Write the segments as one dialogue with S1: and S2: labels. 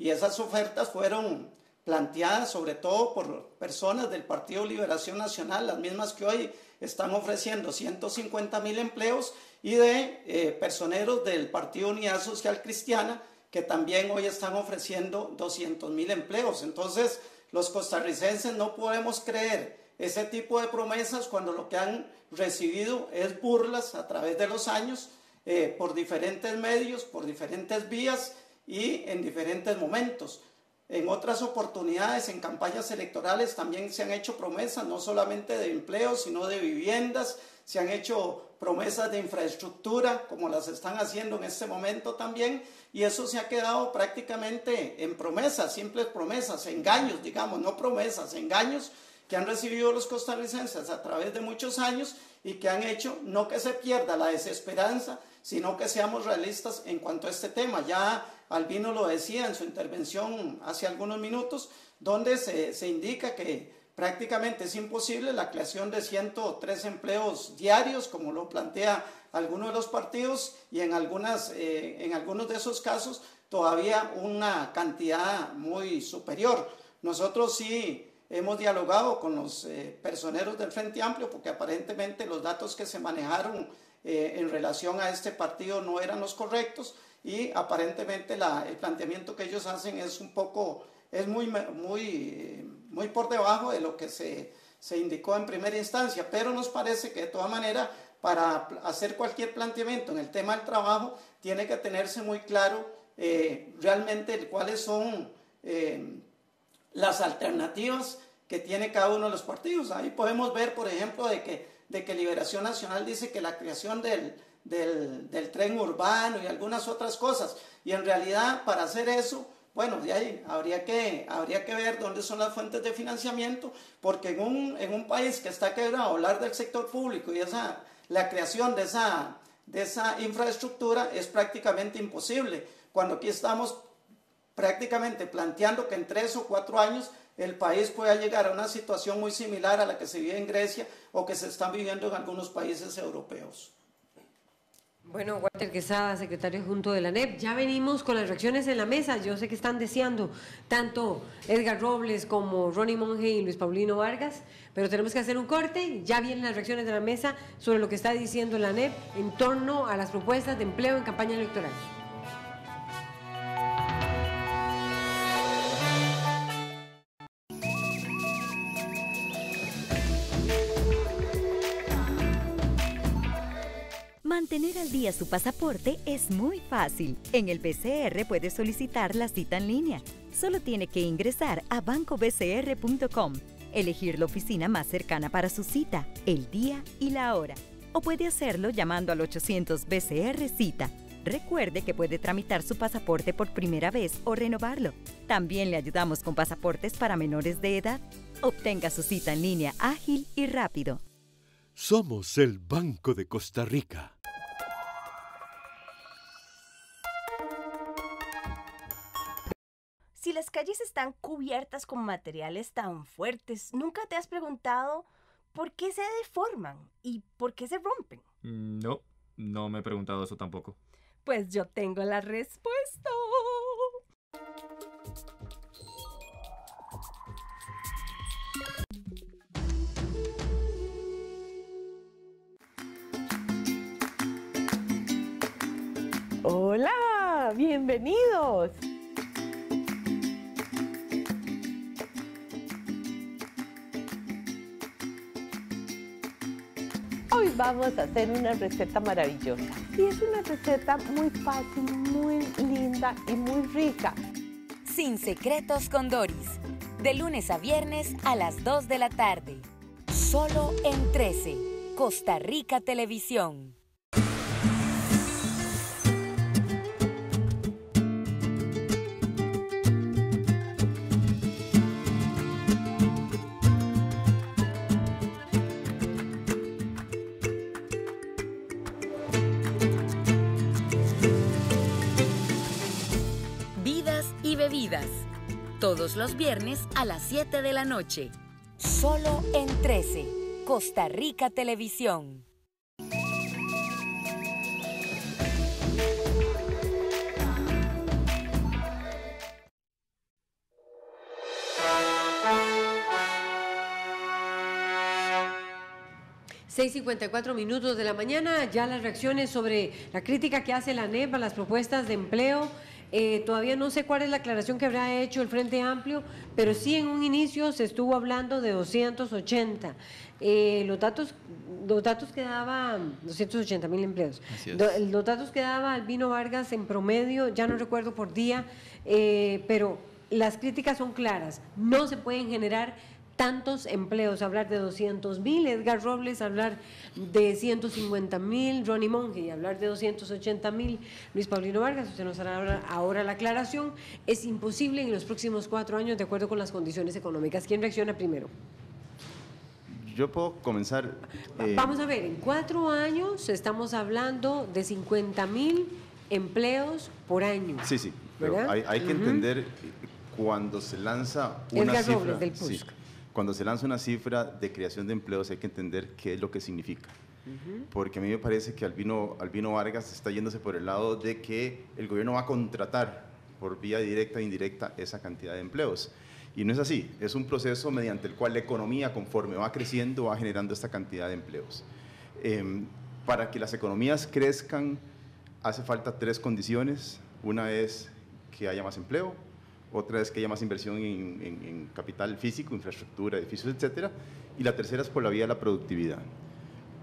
S1: y esas ofertas fueron planteadas sobre todo por personas del Partido Liberación Nacional, las mismas que hoy están ofreciendo 150.000 empleos, y de personeros del Partido Unidad Social Cristiana, que también hoy están ofreciendo 200.000 empleos. Entonces, los costarricenses no podemos creer ese tipo de promesas cuando lo que han recibido es burlas a través de los años, por diferentes medios, por diferentes vías y en diferentes momentos. En otras oportunidades, en campañas electorales, también se han hecho promesas, no solamente de empleos, sino de viviendas, se han hecho promesas de infraestructura, como las están haciendo en este momento también, y eso se ha quedado prácticamente en promesas, simples promesas, engaños, digamos, no promesas, engaños que han recibido los costarricenses a través de muchos años y que han hecho no que se pierda la desesperanza, sino que seamos realistas en cuanto a este tema. Ya Albino lo decía en su intervención hace algunos minutos, donde se indica que prácticamente es imposible la creación de 103 empleos diarios, como lo plantea algunos de los partidos, y en algunos de esos casos todavía una cantidad muy superior. Nosotros sí hemos dialogado con los personeros del Frente Amplio, porque aparentemente los datos que se manejaron en relación a este partido no eran los correctos, y aparentemente el planteamiento que ellos hacen es muy por debajo de lo que se indicó en primera instancia, pero nos parece que de todas maneras, para hacer cualquier planteamiento en el tema del trabajo, tiene que tenerse muy claro realmente cuáles son las alternativas que tiene cada uno de los partidos. Ahí podemos ver, por ejemplo, de que Liberación Nacional dice que la creación del tren urbano y algunas otras cosas, y en realidad para hacer eso, bueno, de ahí habría que ver dónde son las fuentes de financiamiento, porque en un país que está quebrado, hablar del sector público y la creación de esa infraestructura es prácticamente imposible, cuando aquí estamos prácticamente planteando que en 3 o 4 años el país pueda llegar a una situación muy similar a la que se vive en Grecia o que se están viviendo en algunos países europeos.
S2: Bueno, Walter Quesada, secretario adjunto de la ANEP, ya venimos con las reacciones en la mesa. Yo sé que están deseando tanto Edgar Robles como Ronnie Monge y Luis Paulino Vargas, pero tenemos que hacer un corte. Ya vienen las reacciones de la mesa sobre lo que está diciendo la ANEP en torno a las propuestas de empleo en campaña electoral.
S3: Mantener al día su pasaporte es muy fácil. En el BCR puede solicitar la cita en línea. Solo tiene que ingresar a bancobcr.com, elegir la oficina más cercana para su cita, el día y la hora. O puede hacerlo llamando al 800 BCR Cita. Recuerde que puede tramitar su pasaporte por primera vez o renovarlo. También le ayudamos con pasaportes para menores de edad. Obtenga su cita en línea ágil y rápido.
S4: Somos el Banco de Costa Rica.
S5: Si las calles están cubiertas con materiales tan fuertes, ¿nunca te has preguntado por qué se deforman y por qué se rompen?
S6: No me he preguntado eso tampoco.
S5: Pues yo tengo la respuesta.
S7: Hola, bienvenidos. Hoy vamos a hacer una receta maravillosa. Y es una receta muy fácil, muy linda y muy rica.
S3: Sin secretos con Doris. De lunes a viernes a las 2 de la tarde. Solo en 13. Costa Rica Televisión. Bebidas. Todos los viernes a las 7 de la noche. Solo en 13. Costa Rica Televisión.
S2: 6:54 minutos de la mañana, ya las reacciones sobre la crítica que hace la ANEP a las propuestas de empleo. Todavía no sé cuál es la aclaración que habrá hecho el Frente Amplio, pero sí en un inicio se estuvo hablando de 280. Los datos que daba, 280,000 empleos. Los datos que daba Albino Vargas en promedio, ya no recuerdo por día, pero las críticas son claras. No se pueden generar tantos empleos, hablar de 200,000, Edgar Robles hablar de 150,000, Ronnie Monge y hablar de 280,000, Luis Paulino Vargas, usted nos hará ahora la aclaración, es imposible en los próximos 4 años de acuerdo con las condiciones económicas. ¿Quién reacciona primero?
S8: Yo puedo comenzar.
S2: Vamos a ver, en 4 años estamos hablando de 50,000 empleos por año.
S8: Sí, pero hay que entender cuando se lanza una
S2: Edgar
S8: cifra.
S2: Robles, del PUSC.
S8: Sí, cuando se lanza una cifra de creación de empleos hay que entender qué es lo que significa. Porque a mí me parece que Albino Vargas está yéndose por el lado de que el gobierno va a contratar por vía directa e indirecta esa cantidad de empleos. Y no es así, es un proceso mediante el cual la economía, conforme va creciendo, va generando esta cantidad de empleos. Para que las economías crezcan hace falta 3 condiciones. Una es que haya más empleo, otra es que haya más inversión en capital físico, infraestructura, edificios, etcétera, y la tercera es por la vía de la productividad.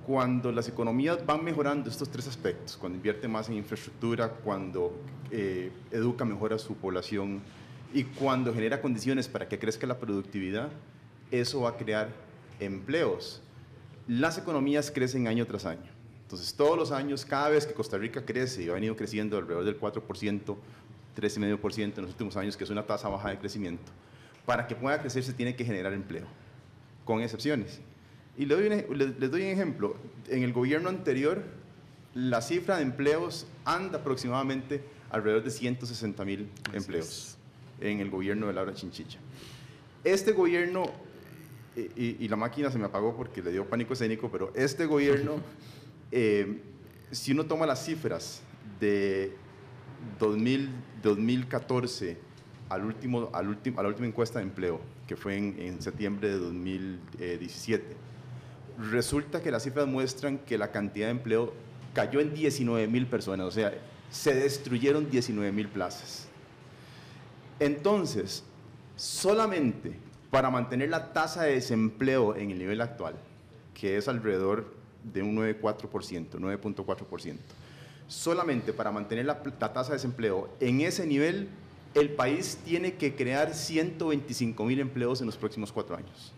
S8: Cuando las economías van mejorando estos 3 aspectos, cuando invierte más en infraestructura, cuando educa mejor a su población y cuando genera condiciones para que crezca la productividad, eso va a crear empleos. Las economías crecen año tras año. Entonces, todos los años, cada vez que Costa Rica crece, y ha venido creciendo alrededor del 4%, 3,5% en los últimos años, que es una tasa baja de crecimiento, para que pueda crecer se tiene que generar empleo, con excepciones. Y les doy un ejemplo. En el gobierno anterior, la cifra de empleos anda aproximadamente alrededor de 160,000 empleos en el gobierno de Laura Chinchilla. Este gobierno, y la máquina se me apagó porque le dio pánico escénico, pero este gobierno, si uno toma las cifras de 2014 a la última encuesta de empleo, que fue en septiembre de 2017, resulta que las cifras muestran que la cantidad de empleo cayó en 19,000 personas, o sea, se destruyeron 19,000 plazas. Entonces, solamente para mantener la tasa de desempleo en el nivel actual, que es alrededor de un 9.4%, solamente para mantener la tasa de desempleo en ese nivel, el país tiene que crear 125,000 empleos en los próximos 4 años.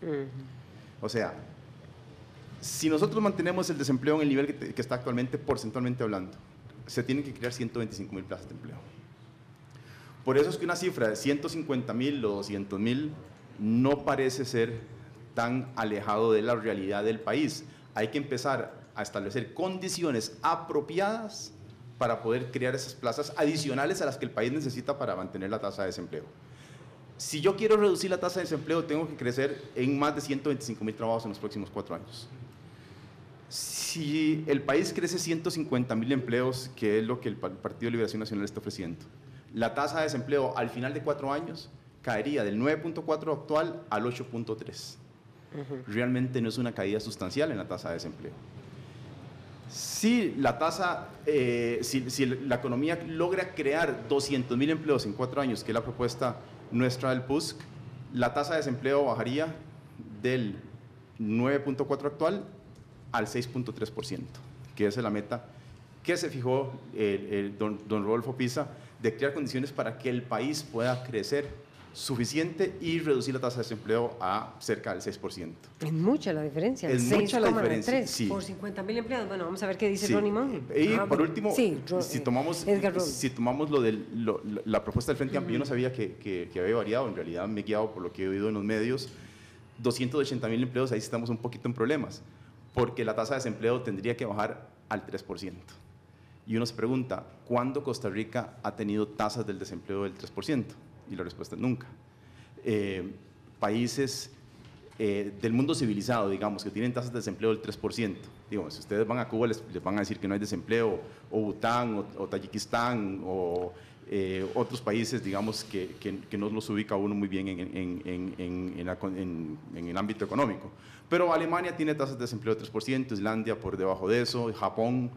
S8: O sea, si nosotros mantenemos el desempleo en el nivel que está actualmente, porcentualmente hablando, se tienen que crear 125,000 plazas de empleo. Por eso es que una cifra de 150,000 o 200,000 no parece ser tan alejado de la realidad del país. Hay que empezar a establecer condiciones apropiadas para poder crear esas plazas adicionales a las que el país necesita para mantener la tasa de desempleo. Si yo quiero reducir la tasa de desempleo, tengo que crecer en más de 125,000 trabajos en los próximos 4 años. Si el país crece 150,000 empleos, que es lo que el Partido de Liberación Nacional está ofreciendo, la tasa de desempleo al final de 4 años caería del 9.4 actual al 8.3. Realmente no es una caída sustancial en la tasa de desempleo. Si la economía logra crear 200,000 empleos en 4 años, que es la propuesta nuestra del PUSC, la tasa de desempleo bajaría del 9.4 actual al 6.3%, que esa es la meta que se fijó don Rodolfo Pisa, de crear condiciones para que el país pueda crecer suficiente y reducir la tasa de desempleo a cerca del 6%.
S2: Es mucha la diferencia.
S8: Es mucha la diferencia, sí.
S2: Por 50,000 empleados. Bueno, vamos a ver qué dice
S8: Sí.
S2: Ronnie Monge.
S8: Y por último,
S2: sí,
S8: si tomamos la propuesta del Frente Amplio, yo no sabía que había variado, en realidad me he guiado por lo que he oído en los medios, 280,000 empleos, ahí estamos un poquito en problemas, porque la tasa de desempleo tendría que bajar al 3%. Y uno se pregunta, ¿cuándo Costa Rica ha tenido tasas del desempleo del 3%? Y la respuesta es nunca. Países del mundo civilizado, digamos, que tienen tasas de desempleo del 3%, digamos, si ustedes van a Cuba les van a decir que no hay desempleo, o Bután, o Tayikistán, o otros países, digamos, que no los ubica uno muy bien en el ámbito económico. Pero Alemania tiene tasas de desempleo de 3%, Islandia por debajo de eso, Japón,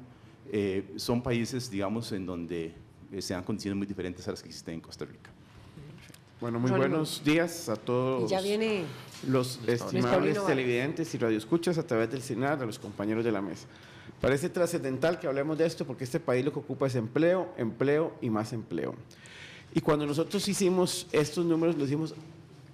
S8: son países, digamos, en donde se dan condiciones muy diferentes a las que existen en Costa Rica.
S9: Bueno, muy buenos días a todos
S2: ya viene
S9: los estimables televidentes y radioescuchas a través del CINAR, a los compañeros de la mesa. Parece trascendental que hablemos de esto porque este país lo que ocupa es empleo, empleo y más empleo. Y cuando nosotros hicimos estos números, lo hicimos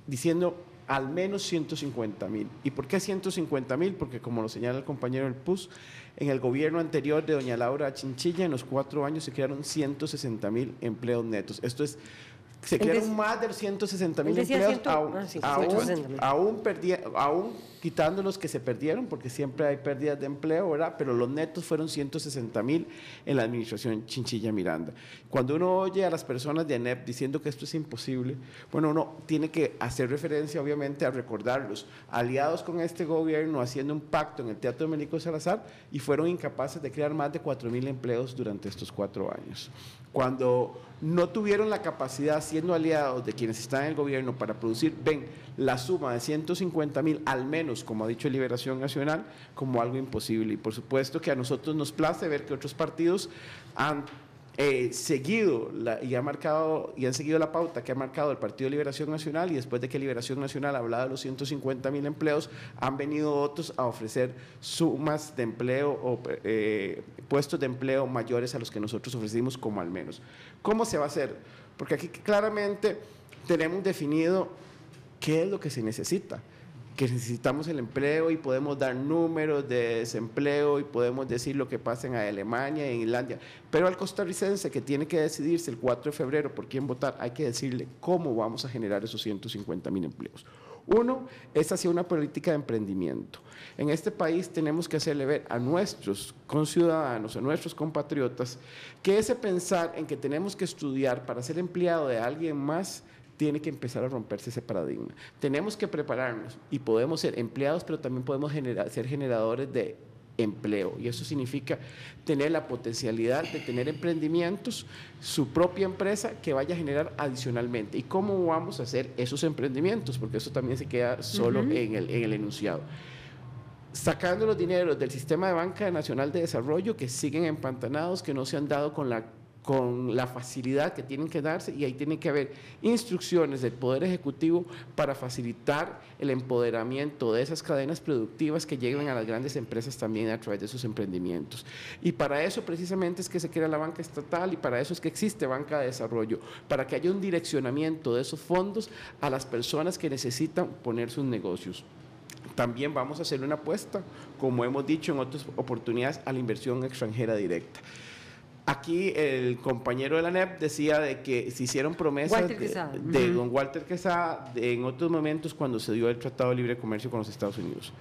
S9: diciendo al menos 150,000. ¿Y por qué 150,000? Porque como lo señala el compañero del PUS, en el gobierno anterior de doña Laura Chinchilla, en los 4 años se crearon 160,000 empleos netos. Esto es, se crearon más de 160,000 empleos, aún quitando los que se perdieron, porque siempre hay pérdidas de empleo, ¿verdad? Pero los netos fueron 160,000 en la administración Chinchilla Miranda. Cuando uno oye a las personas de ANEP diciendo que esto es imposible, bueno, uno tiene que hacer referencia, obviamente, a recordarlos, aliados con este gobierno, haciendo un pacto en el Teatro Domenico Salazar, y fueron incapaces de crear más de 4,000 empleos durante estos 4 años. Cuando no tuvieron la capacidad, siendo aliados de quienes están en el gobierno, para producir, ven la suma de 150,000 al menos, como ha dicho Liberación Nacional, como algo imposible. Y por supuesto que a nosotros nos place ver que otros partidos han seguido y han seguido la pauta que ha marcado el Partido de Liberación Nacional, y después de que Liberación Nacional hablaba de los 150,000 empleos, han venido otros a ofrecer sumas de empleo o puestos de empleo mayores a los que nosotros ofrecimos como al menos. ¿Cómo se va a hacer? Porque aquí claramente tenemos definido qué es lo que se necesita, que necesitamos el empleo, y podemos dar números de desempleo y podemos decir lo que pasa en Alemania y en Islandia, pero al costarricense que tiene que decidirse el 4 de febrero por quién votar, hay que decirle cómo vamos a generar esos 150,000 empleos. Uno es hacia una política de emprendimiento. En este país tenemos que hacerle ver a nuestros conciudadanos, a nuestros compatriotas, que ese pensar en que tenemos que estudiar para ser empleado de alguien más tiene que empezar a romperse ese paradigma. Tenemos que prepararnos y podemos ser empleados, pero también podemos ser generadores de empleo, y eso significa tener la potencialidad de tener emprendimientos, su propia empresa que vaya a generar adicionalmente. ¿Y cómo vamos a hacer esos emprendimientos? Porque eso también se queda solo en el enunciado. Sacando los dineros del Sistema de Banca Nacional de Desarrollo, que siguen empantanados, que no se han dado con la facilidad que tienen que darse, y ahí tiene que haber instrucciones del Poder Ejecutivo para facilitar el empoderamiento de esas cadenas productivas que llegan a las grandes empresas también a través de sus emprendimientos. Y para eso precisamente es que se crea la banca estatal, y para eso es que existe Banca de Desarrollo, para que haya un direccionamiento de esos fondos a las personas que necesitan poner sus negocios. También vamos a hacer una apuesta, como hemos dicho en otras oportunidades, a la inversión extranjera directa. Aquí el compañero de la ANEP decía de que se hicieron promesas de don Walter Quesada en otros momentos cuando se dio el Tratado de Libre Comercio con los Estados Unidos.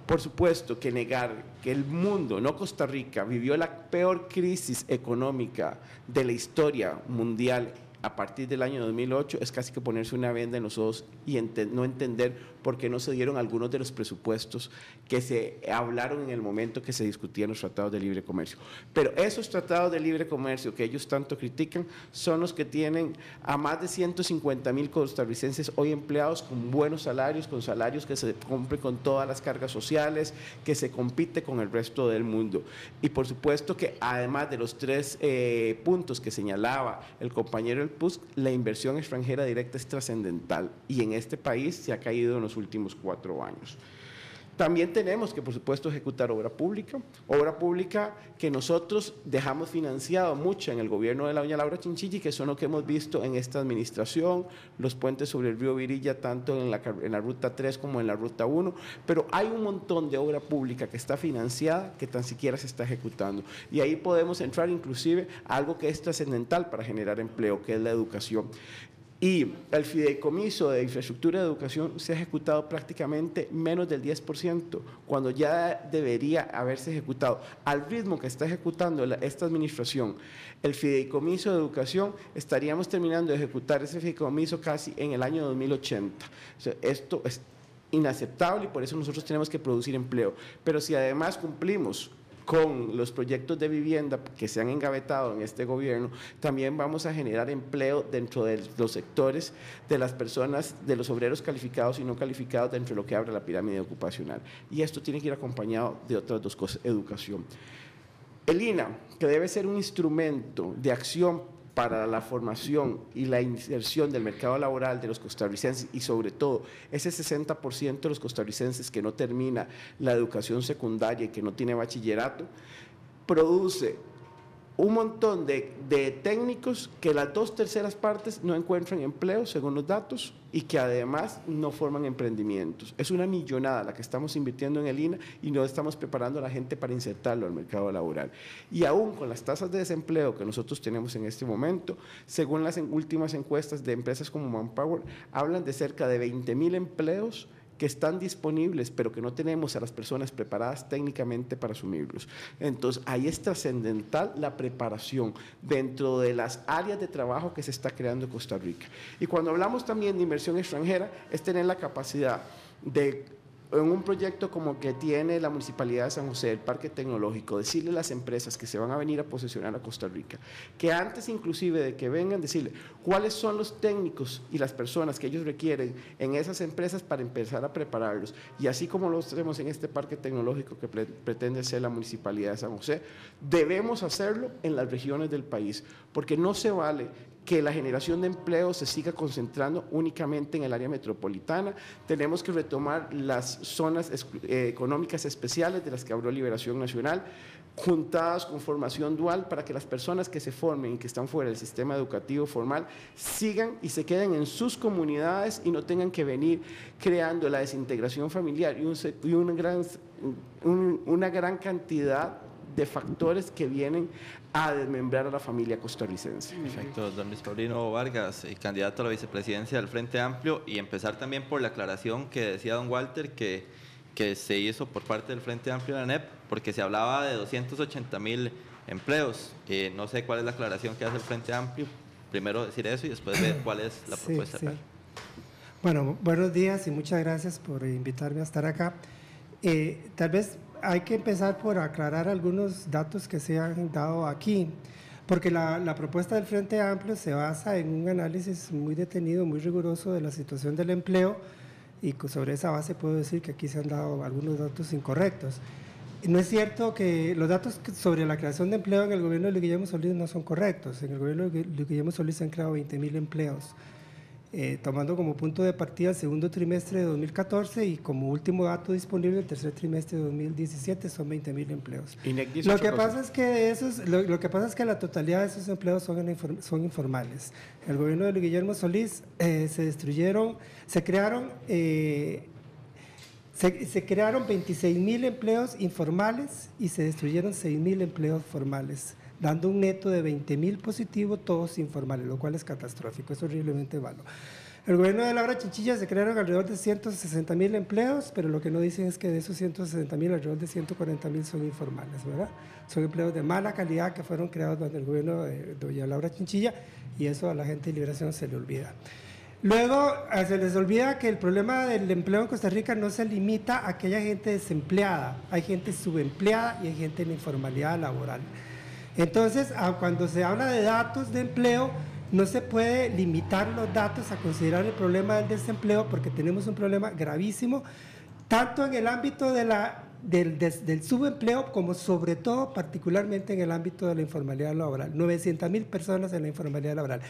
S9: Por supuesto que negar que el mundo, no Costa Rica, vivió la peor crisis económica de la historia mundial a partir del año 2008 es casi que ponerse una venda en los ojos y no entender por qué no se dieron algunos de los presupuestos que se hablaron en el momento que se discutían los tratados de libre comercio. Pero esos tratados de libre comercio que ellos tanto critican son los que tienen a más de 150,000 costarricenses hoy empleados con buenos salarios, con salarios que se cumplen con todas las cargas sociales, que se compite con el resto del mundo. Y por supuesto que además de los 3 puntos que señalaba el compañero del PUS, la inversión extranjera directa es trascendental, y en este país se ha caído en los últimos 4 años. También tenemos que, por supuesto, ejecutar obra pública que nosotros dejamos financiado mucho en el gobierno de la doña Laura Chinchilla, y que son lo que hemos visto en esta administración, los puentes sobre el río Virilla, tanto en la Ruta 3 como en la Ruta 1, pero hay un montón de obra pública que está financiada que tan siquiera se está ejecutando, y ahí podemos entrar inclusive a algo que es trascendental para generar empleo, que es la educación. Y el fideicomiso de infraestructura de educación se ha ejecutado prácticamente menos del 10%, cuando ya debería haberse ejecutado. Al ritmo que está ejecutando esta administración, el fideicomiso de educación, estaríamos terminando de ejecutar ese fideicomiso casi en el año 2080. O sea, esto es inaceptable, y por eso nosotros tenemos que producir empleo. Pero si además cumplimos con los proyectos de vivienda que se han engavetado en este gobierno, también vamos a generar empleo dentro de los sectores de las personas, de los obreros calificados y no calificados dentro de lo que abre la pirámide ocupacional. Y esto tiene que ir acompañado de otras dos cosas: educación. El INA, que debe ser un instrumento de acción para la formación y la inserción del mercado laboral de los costarricenses, y sobre todo ese 60% de los costarricenses que no termina la educación secundaria y que no tiene bachillerato, produce un montón de técnicos que las 2/3 partes no encuentran empleo, según los datos, y que además no forman emprendimientos. Es una millonada la que estamos invirtiendo en el INA y no estamos preparando a la gente para insertarlo al mercado laboral. Y aún con las tasas de desempleo que nosotros tenemos en este momento, según las últimas encuestas de empresas como Manpower, hablan de cerca de 20,000 empleos que están disponibles, pero que no tenemos a las personas preparadas técnicamente para asumirlos. Entonces, ahí es trascendental la preparación dentro de las áreas de trabajo que se está creando en Costa Rica. Y cuando hablamos también de inversión extranjera, es tener la capacidad de, en un proyecto como que tiene la Municipalidad de San José, el Parque Tecnológico, decirle a las empresas que se van a venir a posesionar a Costa Rica, que antes inclusive de que vengan, decirle cuáles son los técnicos y las personas que ellos requieren en esas empresas para empezar a prepararlos. Y así como lo hacemos en este Parque Tecnológico que pretende ser la Municipalidad de San José, debemos hacerlo en las regiones del país, porque no se vale que la generación de empleo se siga concentrando únicamente en el área metropolitana. Tenemos que retomar las zonas económicas especiales de las que habló Liberación Nacional, juntadas con formación dual, para que las personas que se formen y que están fuera del sistema educativo formal sigan y se queden en sus comunidades y no tengan que venir creando la desintegración familiar y una gran cantidad de factores que vienen a desmembrar a la familia costarricense.
S10: Perfecto, don Luis Paulino Vargas, candidato a la vicepresidencia del Frente Amplio, y empezar también por la aclaración que decía don Walter que se hizo por parte del Frente Amplio de la NEP, porque se hablaba de 280,000 empleos. No sé cuál es la aclaración que hace el Frente Amplio. Primero decir eso y después ver cuál es la propuesta real.
S11: Bueno, buenos días y muchas gracias por invitarme a estar acá. Tal vez hay que empezar por aclarar algunos datos que se han dado aquí, porque la propuesta del Frente Amplio se basa en un análisis muy detenido, muy riguroso de la situación del empleo, y sobre esa base puedo decir que aquí se han dado algunos datos incorrectos. No es cierto que los datos sobre la creación de empleo en el gobierno de Luis Guillermo Solís no son correctos. En el gobierno de Luis Guillermo Solís se han creado 20,000 empleos. Tomando como punto de partida el segundo trimestre de 2014 y como último dato disponible el tercer trimestre de 2017 son 20,000 empleos. Lo que pasa es que la totalidad de esos empleos son informales. En el gobierno de Luis Guillermo Solís se crearon 26,000 empleos informales y se destruyeron 6,000 empleos formales, dando un neto de 20,000 positivos, todos informales, lo cual es catastrófico, es horriblemente malo. El gobierno de Laura Chinchilla se crearon alrededor de 160,000 empleos, pero lo que no dicen es que de esos 160,000, alrededor de 140,000 son informales, ¿verdad? Son empleos de mala calidad que fueron creados durante el gobierno de doña Laura Chinchilla, y eso a la gente de Liberación se le olvida. Luego, se les olvida que el problema del empleo en Costa Rica no se limita a aquella gente desempleada, hay gente subempleada y hay gente en informalidad laboral. Entonces, cuando se habla de datos de empleo, no se puede limitar los datos a considerar el problema del desempleo, porque tenemos un problema gravísimo, tanto en el ámbito del subempleo como sobre todo particularmente en el ámbito de la informalidad laboral. 900,000 personas en la informalidad laboral.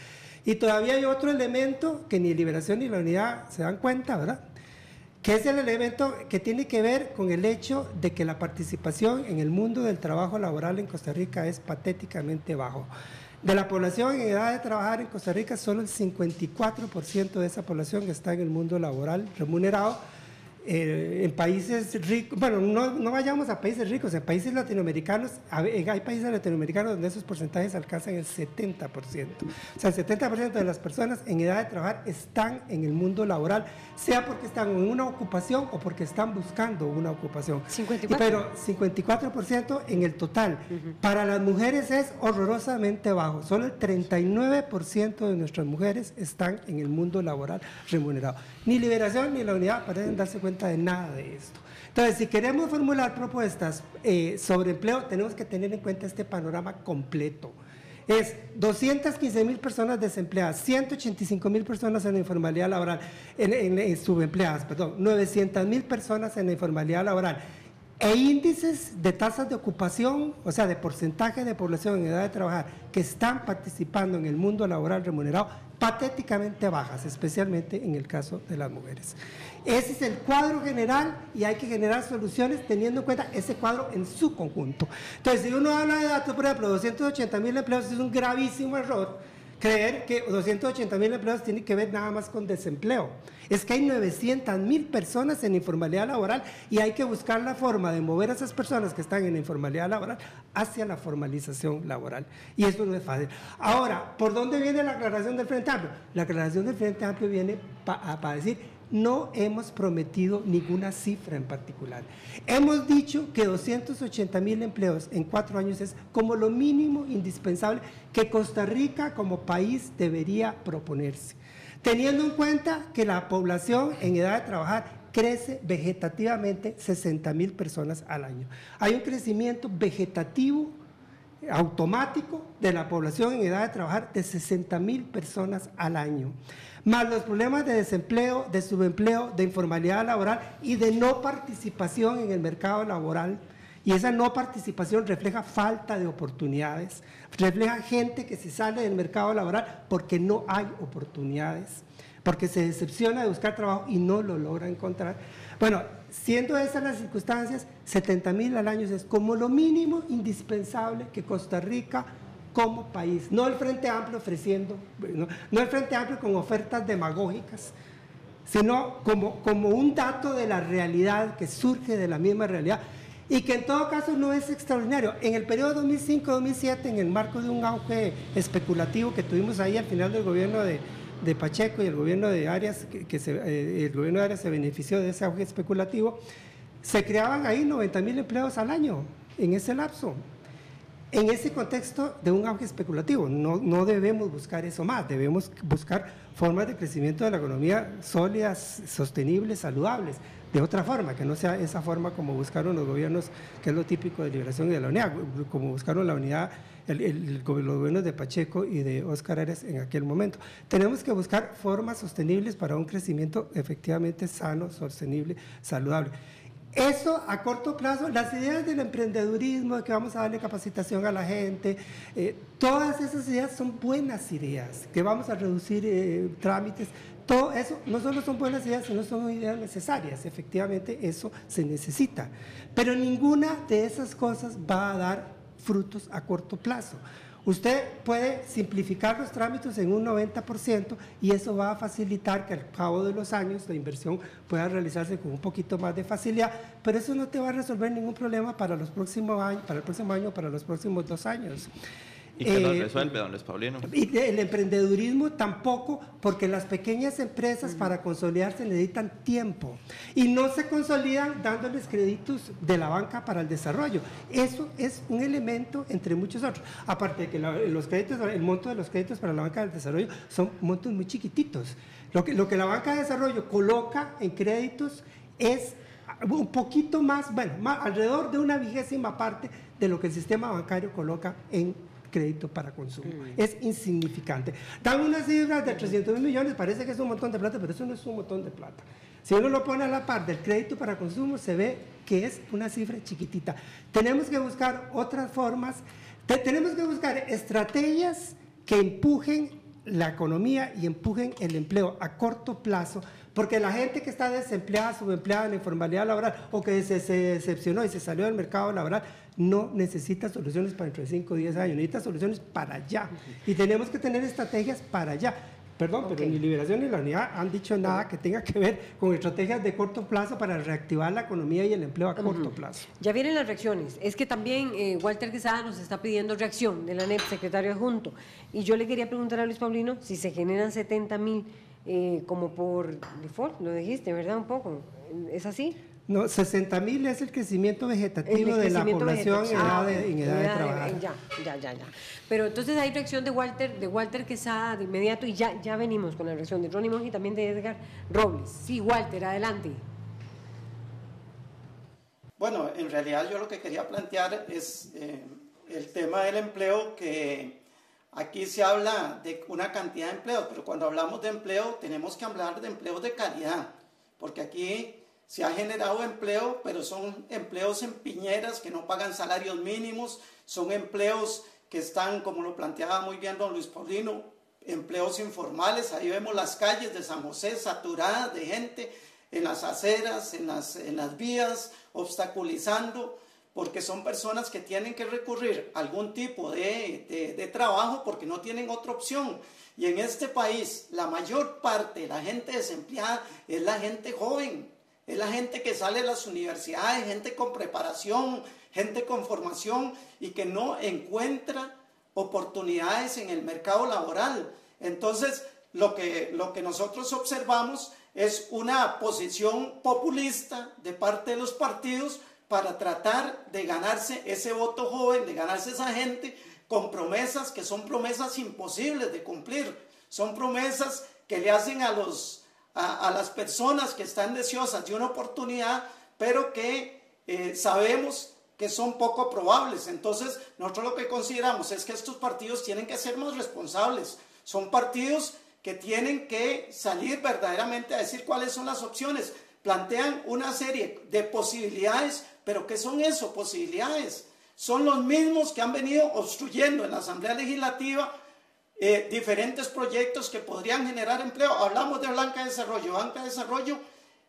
S11: Y todavía hay otro elemento que ni Liberación ni la Unidad se dan cuenta, ¿verdad?, que es el elemento que tiene que ver con el hecho de que la participación en el mundo del trabajo laboral en Costa Rica es patéticamente bajo. De la población en edad de trabajar en Costa Rica, solo el 54% de esa población está en el mundo laboral remunerado. En países ricos, bueno, no vayamos a países ricos, en países latinoamericanos, hay países latinoamericanos donde esos porcentajes alcanzan el 70%. O sea, el 70% de las personas en edad de trabajar están en el mundo laboral, sea porque están en una ocupación o porque están buscando una ocupación. 54. Pero 54% en el total. Para las mujeres es horrorosamente bajo. Solo el 39% de nuestras mujeres están en el mundo laboral remunerado. Ni Liberación ni la Unidad parecen darse cuenta cuenta de nada de esto. Entonces, si queremos formular propuestas sobre empleo, tenemos que tener en cuenta este panorama completo. Es 215,000 personas desempleadas, 185,000 personas en la informalidad laboral, en subempleadas, perdón, 900,000 personas en la informalidad laboral, e índices de tasas de ocupación, o sea, de porcentaje de población en edad de trabajar que están participando en el mundo laboral remunerado, patéticamente bajas, especialmente en el caso de las mujeres. Ese es el cuadro general y hay que generar soluciones teniendo en cuenta ese cuadro en su conjunto. Entonces, si uno habla de datos, por ejemplo, 280,000 empleos, es un gravísimo error creer que 280,000 empleos tienen que ver nada más con desempleo. Es que hay 900,000 personas en informalidad laboral y hay que buscar la forma de mover a esas personas que están en la informalidad laboral hacia la formalización laboral. Y eso no es fácil. Ahora, ¿por dónde viene la aclaración del Frente Amplio? La aclaración del Frente Amplio viene para decir: no hemos prometido ninguna cifra en particular. Hemos dicho que 280,000 empleos en 4 años es como lo mínimo indispensable que Costa Rica como país debería proponerse, teniendo en cuenta que la población en edad de trabajar crece vegetativamente 60,000 personas al año. Hay un crecimiento vegetativo automático de la población en edad de trabajar de 60,000 personas al año, más los problemas de desempleo, de subempleo, de informalidad laboral y de no participación en el mercado laboral. Y esa no participación refleja falta de oportunidades, refleja gente que se sale del mercado laboral porque no hay oportunidades, porque se decepciona de buscar trabajo y no lo logra encontrar. Bueno, siendo esas las circunstancias, 70,000 al año es como lo mínimo indispensable que Costa Rica como país, no el Frente Amplio ofreciendo, no el Frente Amplio con ofertas demagógicas, sino como un dato de la realidad que surge de la misma realidad y que en todo caso no es extraordinario. En el periodo 2005-2007, en el marco de un auge especulativo que tuvimos ahí al final del gobierno de Pacheco y el gobierno de Arias, el gobierno de Arias se benefició de ese auge especulativo, se creaban ahí 90,000 empleos al año en ese lapso. En ese contexto de un auge especulativo, no debemos buscar eso más, debemos buscar formas de crecimiento de la economía sólidas, sostenibles, saludables, de otra forma, que no sea esa forma como buscaron los gobiernos, que es lo típico de Liberación y de la Unidad, como buscaron la unidad, los gobiernos de Pacheco y de Óscar Arias en aquel momento. Tenemos que buscar formas sostenibles para un crecimiento efectivamente sano, sostenible, saludable. Eso a corto plazo, las ideas del emprendedurismo, de que vamos a darle capacitación a la gente, todas esas ideas son buenas ideas, que vamos a reducir trámites, todo eso no solo son buenas ideas, sino son ideas necesarias, efectivamente eso se necesita, pero ninguna de esas cosas va a dar frutos a corto plazo. Usted puede simplificar los trámites en un 90% y eso va a facilitar que al cabo de los años la inversión pueda realizarse con un poquito más de facilidad, pero eso no te va a resolver ningún problema para los próximos años, para el próximo año, para los próximos 2 años.
S10: ¿Y qué lo resuelve, don Luis Paulino?
S11: Y el emprendedurismo tampoco, porque las pequeñas empresas para consolidarse necesitan tiempo y no se consolidan dándoles créditos de la banca para el desarrollo. Eso es un elemento entre muchos otros. Aparte de que los créditos, el monto de los créditos para la banca del desarrollo son montos muy chiquititos. Lo que la banca de desarrollo coloca en créditos es un poquito más, bueno, alrededor de una 20ª parte de lo que el sistema bancario coloca en crédito para consumo. Es insignificante. Dan unas cifras de 300,000 millones, parece que es un montón de plata, pero eso no es un montón de plata. Si uno lo pone a la par del crédito para consumo, se ve que es una cifra chiquitita. Tenemos que buscar otras formas, tenemos que buscar estrategias que empujen la economía y empujen el empleo a corto plazo, porque la gente que está desempleada, subempleada, en la informalidad laboral o que se decepcionó y se salió del mercado laboral, no necesita soluciones para dentro de 5 o 10 años, necesita soluciones para allá. Y tenemos que tener estrategias para allá. Perdón, pero ni Liberación ni la Unidad han dicho nada que tenga que ver con estrategias de corto plazo para reactivar la economía y el empleo a corto plazo.
S2: Ya vienen las reacciones. Es que también Walter Quesada nos está pidiendo reacción de la ANEP, secretario adjunto. Y yo le quería preguntar a Luis Paulino si se generan 70,000 como por default, lo dijiste, ¿verdad? Un poco. ¿Es así?
S11: No, 60,000 es el crecimiento vegetativo de la población en edad de trabajar.
S2: Ya. Pero entonces hay reacción de Walter Quesada de inmediato y ya venimos con la reacción de Ronnie Monge y también de Edgar Robles. Sí, Walter, adelante.
S1: Bueno, en realidad yo lo que quería plantear es el tema del empleo, que aquí se habla de una cantidad de empleos, pero cuando hablamos de empleo tenemos que hablar de empleos de calidad, porque aquí se ha generado empleo, pero son empleos en piñeras que no pagan salarios mínimos, son empleos que están, como lo planteaba muy bien don Luis Paulino, empleos informales. Ahí vemos las calles de San José saturadas de gente en las aceras, en las vías, obstaculizando, porque son personas que tienen que recurrir a algún tipo de trabajo porque no tienen otra opción. Y en este país la mayor parte de la gente desempleada es la gente joven, es la gente que sale de las universidades, gente con preparación, gente con formación y que no encuentra oportunidades en el mercado laboral. Entonces, lo que nosotros observamos es una posición populista de parte de los partidos para tratar de ganarse ese voto joven, de ganarse esa gente con promesas que son promesas imposibles de cumplir. Son promesas que le hacen a las personas que están deseosas de una oportunidad, pero que sabemos que son poco probables. Entonces, nosotros lo que consideramos es que estos partidos tienen que ser más responsables. Son partidos que tienen que salir verdaderamente a decir cuáles son las opciones. Plantean una serie de posibilidades, pero ¿qué son eso? Posibilidades. Son los mismos que han venido obstruyendo en la Asamblea Legislativa diferentes proyectos que podrían generar empleo. Hablamos de Banca de Desarrollo. Banca de Desarrollo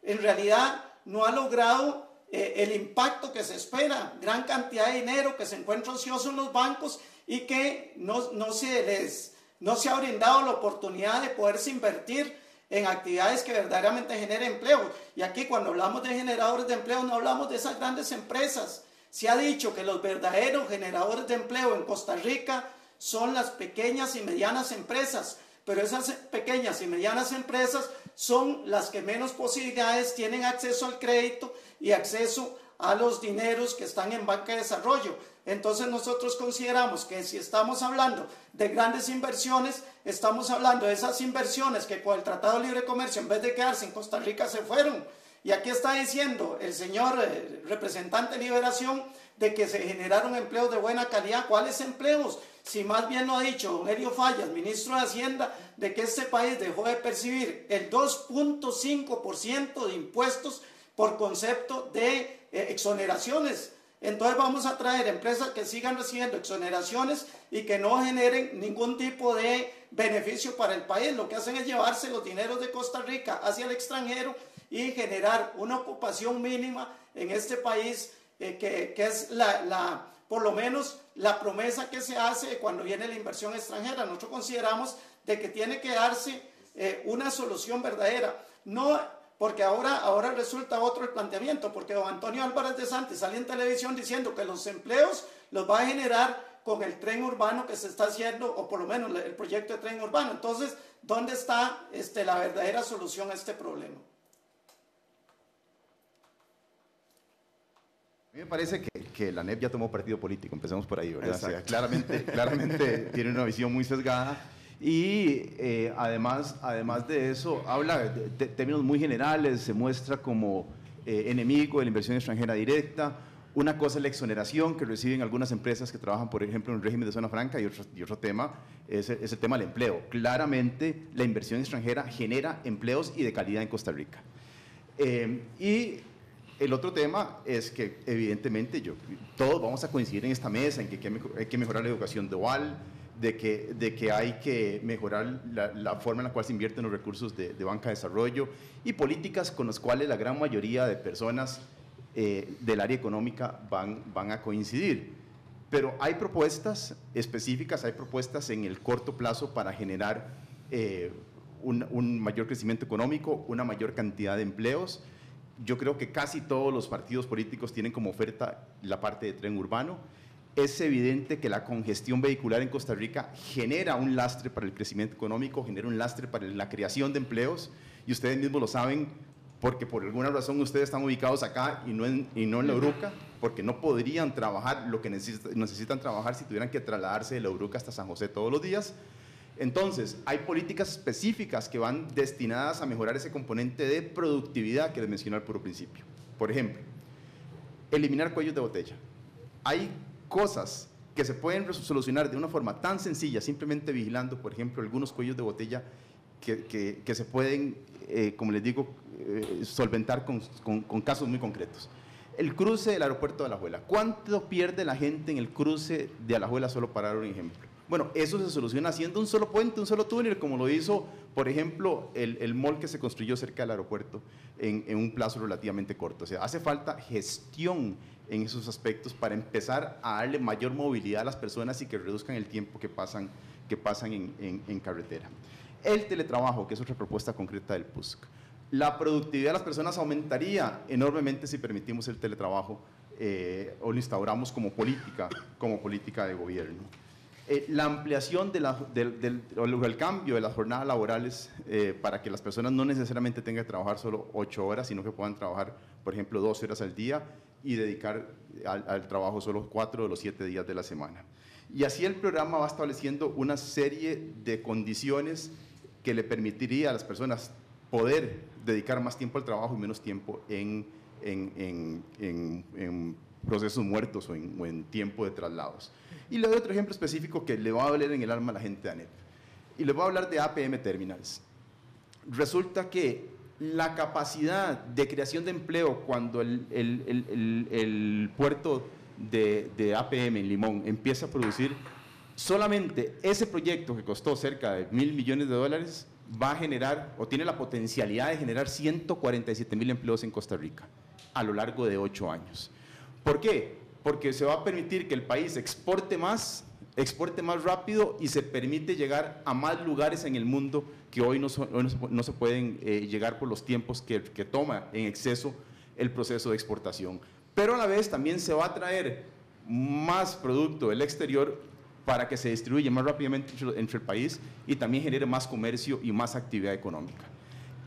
S1: en realidad no ha logrado el impacto que se espera. Gran cantidad de dinero que se encuentra ocioso en los bancos y que no se ha brindado la oportunidad de poderse invertir en actividades que verdaderamente generen empleo. Y aquí, cuando hablamos de generadores de empleo, no hablamos de esas grandes empresas. Se ha dicho que los verdaderos generadores de empleo en Costa Rica son las pequeñas y medianas empresas, pero esas pequeñas y medianas empresas son las que menos posibilidades tienen acceso al crédito y acceso a los dineros que están en banca de desarrollo. Entonces nosotros consideramos que si estamos hablando de grandes inversiones, estamos hablando de esas inversiones que con el Tratado de Libre Comercio, en vez de quedarse en Costa Rica, se fueron. Y aquí está diciendo el señor representante de Liberación de que se generaron empleos de buena calidad. ¿Cuáles empleos? Si más bien lo ha dicho don Helio Fallas, ministro de Hacienda, de que este país dejó de percibir el 2.5% de impuestos por concepto de exoneraciones. Entonces vamos a traer empresas que sigan recibiendo exoneraciones y que no generen ningún tipo de beneficio para el país. Lo que hacen es llevarse los dineros de Costa Rica hacia el extranjero y generar una ocupación mínima en este país, que es por lo menos la promesa que se hace cuando viene la inversión extranjera. Nosotros consideramos de que tiene que darse una solución verdadera. No, porque ahora resulta otro el planteamiento, porque don Antonio Álvarez de Santis sale en televisión diciendo que los empleos los va a generar con el tren urbano que se está haciendo, o por lo menos el proyecto de tren urbano. Entonces, ¿dónde está la verdadera solución a este problema?
S8: A mí me parece que la ANEP ya tomó partido político, empecemos por ahí, ¿verdad? O sea, claramente tiene una visión muy sesgada y además de eso habla de términos muy generales, se muestra como enemigo de la inversión extranjera directa. Una cosa es la exoneración que reciben algunas empresas que trabajan, por ejemplo, en el régimen de zona franca, y otro tema es el tema del empleo. Claramente la inversión extranjera genera empleos y de calidad en Costa Rica. Y el otro tema es que evidentemente todos vamos a coincidir en esta mesa en que hay que mejorar la educación dual, de que hay que mejorar la forma en la cual se invierten los recursos de banca de desarrollo y políticas con las cuales la gran mayoría de personas del área económica van a coincidir. Pero hay propuestas específicas, hay propuestas en el corto plazo para generar un mayor crecimiento económico, una mayor cantidad de empleos. Yo creo que casi todos los partidos políticos tienen como oferta la parte de tren urbano. Es evidente que la congestión vehicular en Costa Rica genera un lastre para el crecimiento económico, genera un lastre para la creación de empleos, y ustedes mismos lo saben porque por alguna razón ustedes están ubicados acá y no en la Uruca, porque no podrían trabajar lo que necesitan trabajar si tuvieran que trasladarse de la Uruca hasta San José todos los días. Entonces, hay políticas específicas que van destinadas a mejorar ese componente de productividad que les mencioné al puro principio. Por ejemplo, eliminar cuellos de botella. Hay cosas que se pueden solucionar de una forma tan sencilla, simplemente vigilando, por ejemplo, algunos cuellos de botella que se pueden, como les digo, solventar con casos muy concretos. El cruce del aeropuerto de Alajuela. ¿Cuánto pierde la gente en el cruce de Alajuela, solo para dar un ejemplo? Bueno, eso se soluciona haciendo un solo puente, un solo túnel, como lo hizo, por ejemplo, el mall que se construyó cerca del aeropuerto en un plazo relativamente corto. O sea, hace falta gestión en esos aspectos para empezar a darle mayor movilidad a las personas y que reduzcan el tiempo que pasan en carretera. El teletrabajo, que es otra propuesta concreta del PUSC. La productividad de las personas aumentaría enormemente si permitimos el teletrabajo o lo instauramos como política de gobierno. La ampliación el cambio de las jornadas laborales para que las personas no necesariamente tengan que trabajar solo 8 horas, sino que puedan trabajar, por ejemplo, 12 horas al día y dedicar al trabajo solo 4 de los 7 días de la semana. Y así el programa va estableciendo una serie de condiciones que le permitiría a las personas poder dedicar más tiempo al trabajo y menos tiempo en procesos muertos o en tiempo de traslados. Y le doy otro ejemplo específico que le va a doler en el alma a la gente de ANEP. Y les voy a hablar de APM Terminals. Resulta que la capacidad de creación de empleo cuando el puerto de APM en Limón empieza a producir, solamente ese proyecto que costó cerca de $1.000 millones va a generar, o tiene la potencialidad de generar 147.000 empleos en Costa Rica a lo largo de 8 años. ¿Por qué? Porque se va a permitir que el país exporte más rápido y se permite llegar a más lugares en el mundo que hoy no se pueden llegar por los tiempos que toma en exceso el proceso de exportación. Pero a la vez también se va a traer más producto del exterior para que se distribuya más rápidamente entre el país y también genere más comercio y más actividad económica.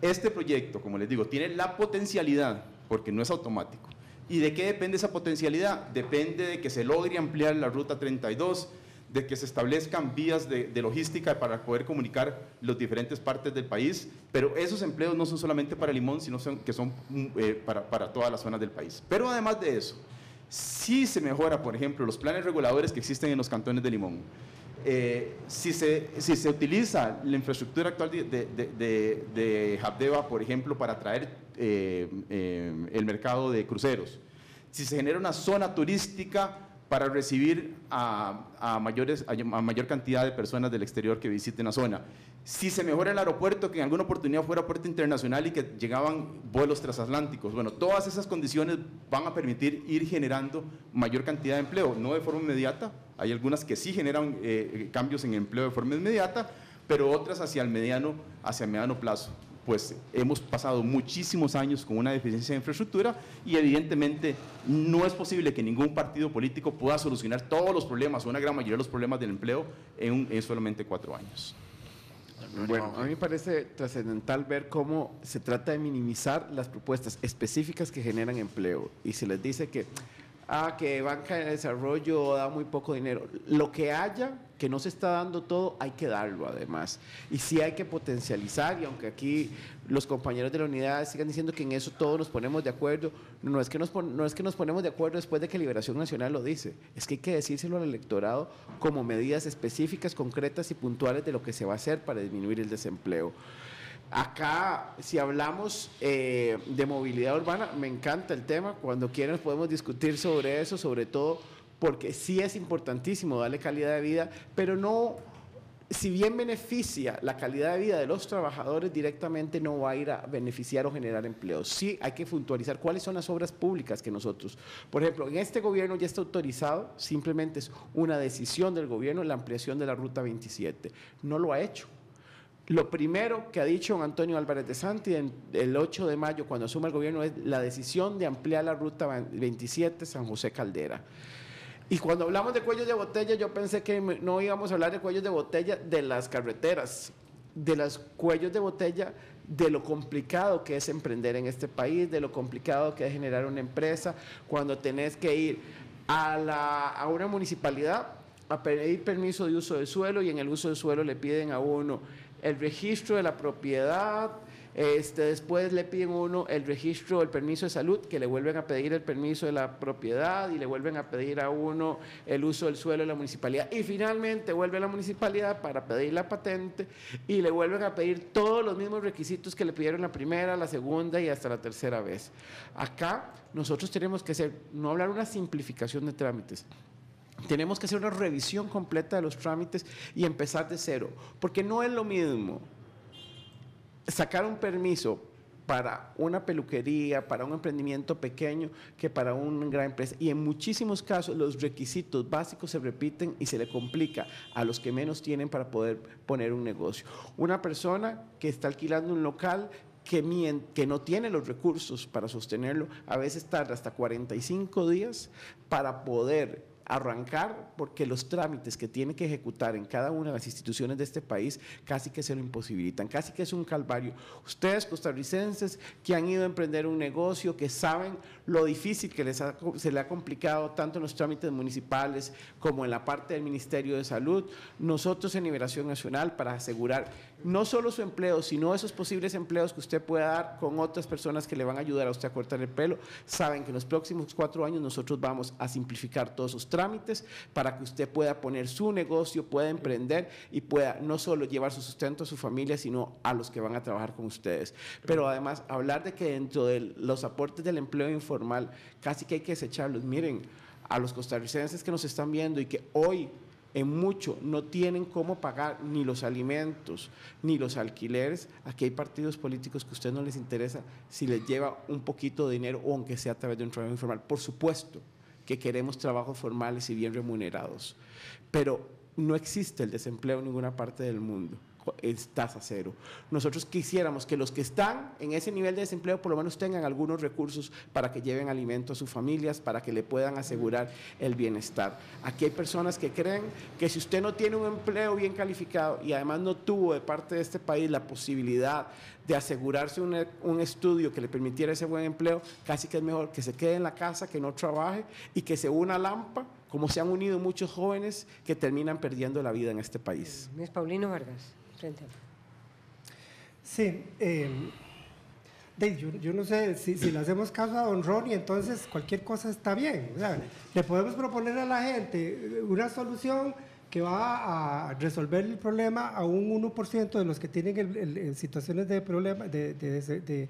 S8: Este proyecto, como les digo, tiene la potencialidad, porque no es automático. ¿Y de qué depende esa potencialidad? Depende de que se logre ampliar la Ruta 32, de que se establezcan vías de logística para poder comunicar las diferentes partes del país, pero esos empleos no son solamente para Limón, sino que son para todas las zonas del país. Pero además de eso, si se mejora, por ejemplo, los planes reguladores que existen en los cantones de Limón, si se utiliza la infraestructura actual de Habdeba, por ejemplo, para atraer el mercado de cruceros, si se genera una zona turística para recibir a mayor cantidad de personas del exterior que visiten la zona, si se mejora el aeropuerto, que en alguna oportunidad fuera puerto internacional y que llegaban vuelos transatlánticos, bueno, todas esas condiciones van a permitir ir generando mayor cantidad de empleo, no de forma inmediata, hay algunas que sí generan cambios en empleo de forma inmediata, pero otras hacia mediano plazo. Pues hemos pasado muchísimos años con una deficiencia de infraestructura y evidentemente no es posible que ningún partido político pueda solucionar todos los problemas o una gran mayoría de los problemas del empleo en solamente 4 años.
S9: Bueno, a mí me parece trascendental ver cómo se trata de minimizar las propuestas específicas que generan empleo y se les dice que banca de desarrollo da muy poco dinero. Lo que haya, que no se está dando todo, hay que darlo además. Y sí hay que potencializar, y aunque aquí los compañeros de la unidad sigan diciendo que en eso todos nos ponemos de acuerdo, no es que nos ponemos de acuerdo después de que Liberación Nacional lo dice, es que hay que decírselo al electorado como medidas específicas, concretas y puntuales de lo que se va a hacer para disminuir el desempleo. Acá, si hablamos de movilidad urbana, me encanta el tema, cuando quieran podemos discutir sobre eso, sobre todo porque sí es importantísimo darle calidad de vida, pero no, si bien beneficia la calidad de vida de los trabajadores directamente, no va a ir a beneficiar o generar empleos. Sí hay que puntualizar cuáles son las obras públicas que nosotros, por ejemplo, en este gobierno ya está autorizado, simplemente es una decisión del gobierno, la ampliación de la Ruta 27, no lo ha hecho. Lo primero que ha dicho don Antonio Álvarez de Santi el 8 de mayo cuando asuma el gobierno es la decisión de ampliar la Ruta 27 San José Caldera. Y cuando hablamos de cuellos de botella, yo pensé que no íbamos a hablar de cuellos de botella de las carreteras, de los cuellos de botella de lo complicado que es emprender en este país, de lo complicado que es generar una empresa, cuando tenés que ir a una municipalidad a pedir permiso de uso del suelo y en el uso del suelo le piden a uno el registro de la propiedad, Después le piden uno el registro, el permiso de salud, que le vuelven a pedir el permiso de la propiedad y le vuelven a pedir a uno el uso del suelo de la municipalidad. Y finalmente vuelve a la municipalidad para pedir la patente y le vuelven a pedir todos los mismos requisitos que le pidieron la primera, la segunda y hasta la tercera vez. Acá nosotros tenemos que hacer, no hablar una simplificación de trámites, tenemos que hacer una revisión completa de los trámites y empezar de cero, porque no es lo mismo sacar un permiso para una peluquería, para un emprendimiento pequeño, que para una gran empresa. Y en muchísimos casos los requisitos básicos se repiten y se le complica a los que menos tienen para poder poner un negocio. Una persona que está alquilando un local que no tiene los recursos para sostenerlo, a veces tarda hasta 45 días para poder arrancar, porque los trámites que tiene que ejecutar en cada una de las instituciones de este país casi que se lo imposibilitan, casi que es un calvario. Ustedes costarricenses que han ido a emprender un negocio, que saben lo difícil que se le ha complicado tanto en los trámites municipales como en la parte del Ministerio de Salud, nosotros en Liberación Nacional, para asegurar no solo su empleo, sino esos posibles empleos que usted pueda dar con otras personas que le van a ayudar a usted a cortar el pelo, saben que en los próximos 4 años nosotros vamos a simplificar todos sus trámites para que usted pueda poner su negocio, pueda emprender y pueda no solo llevar su sustento a su familia, sino a los que van a trabajar con ustedes. Pero además, hablar de que dentro de los aportes del empleo informal casi que hay que desecharlos. Miren, a los costarricenses que nos están viendo y que hoy en mucho no tienen cómo pagar ni los alimentos ni los alquileres, aquí hay partidos políticos que a usted no les interesa si les lleva un poquito de dinero o aunque sea a través de un trabajo informal. Por supuesto que queremos trabajos formales y bien remunerados, pero no existe el desempleo en ninguna parte del mundo, es tasa cero. Nosotros quisiéramos que los que están en ese nivel de desempleo por lo menos tengan algunos recursos para que lleven alimento a sus familias, para que le puedan asegurar el bienestar. Aquí hay personas que creen que si usted no tiene un empleo bien calificado y además no tuvo de parte de este país la posibilidad de asegurarse un estudio que le permitiera ese buen empleo, casi que es mejor que se quede en la casa, que no trabaje y que se una a Lampa, como se han unido muchos jóvenes que terminan perdiendo la vida en este país.
S2: Luis Paulino Vargas, frente a...
S11: Sí, yo no sé si le hacemos caso a don Ronnie, entonces cualquier cosa está bien. O sea, le podemos proponer a la gente una solución que va a resolver el problema a un 1% de los que tienen situaciones de problema, que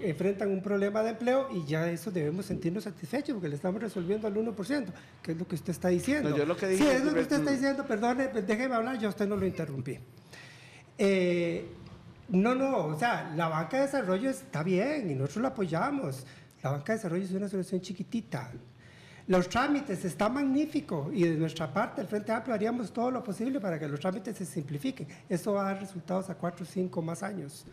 S11: enfrentan un problema de empleo, y ya eso debemos sentirnos satisfechos porque le estamos resolviendo al 1%, que es lo que usted está diciendo.
S9: No, yo lo que dije,
S11: sí, es lo que usted está diciendo, perdone, déjeme hablar, yo a usted no lo interrumpí. O sea, la banca de desarrollo está bien y nosotros la apoyamos. La banca de desarrollo es una solución chiquitita. Los trámites está magnífico y de nuestra parte, el Frente Amplio, haríamos todo lo posible para que los trámites se simplifiquen. Eso va a dar resultados a 4 o 5 más años.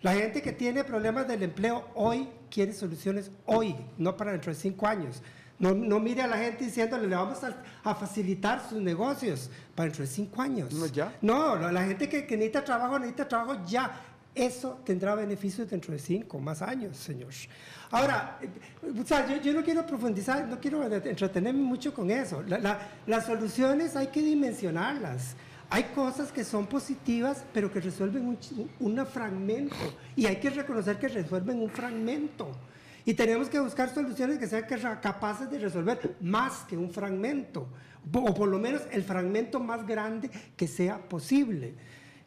S11: La gente que tiene problemas del empleo hoy quiere soluciones hoy, no para dentro de 5 años. No mire a la gente diciéndole, le vamos a facilitar sus negocios para dentro de 5 años.
S9: No, ya.
S11: No, la gente que necesita trabajo ya. Eso tendrá beneficios dentro de 5 más años, señor. Ahora, o sea, yo no quiero profundizar, no quiero entretenerme mucho con eso. Las soluciones hay que dimensionarlas. Hay cosas que son positivas, pero que resuelven un fragmento. Y hay que reconocer que resuelven un fragmento. Y tenemos que buscar soluciones que sean capaces de resolver más que un fragmento. O por lo menos el fragmento más grande que sea posible.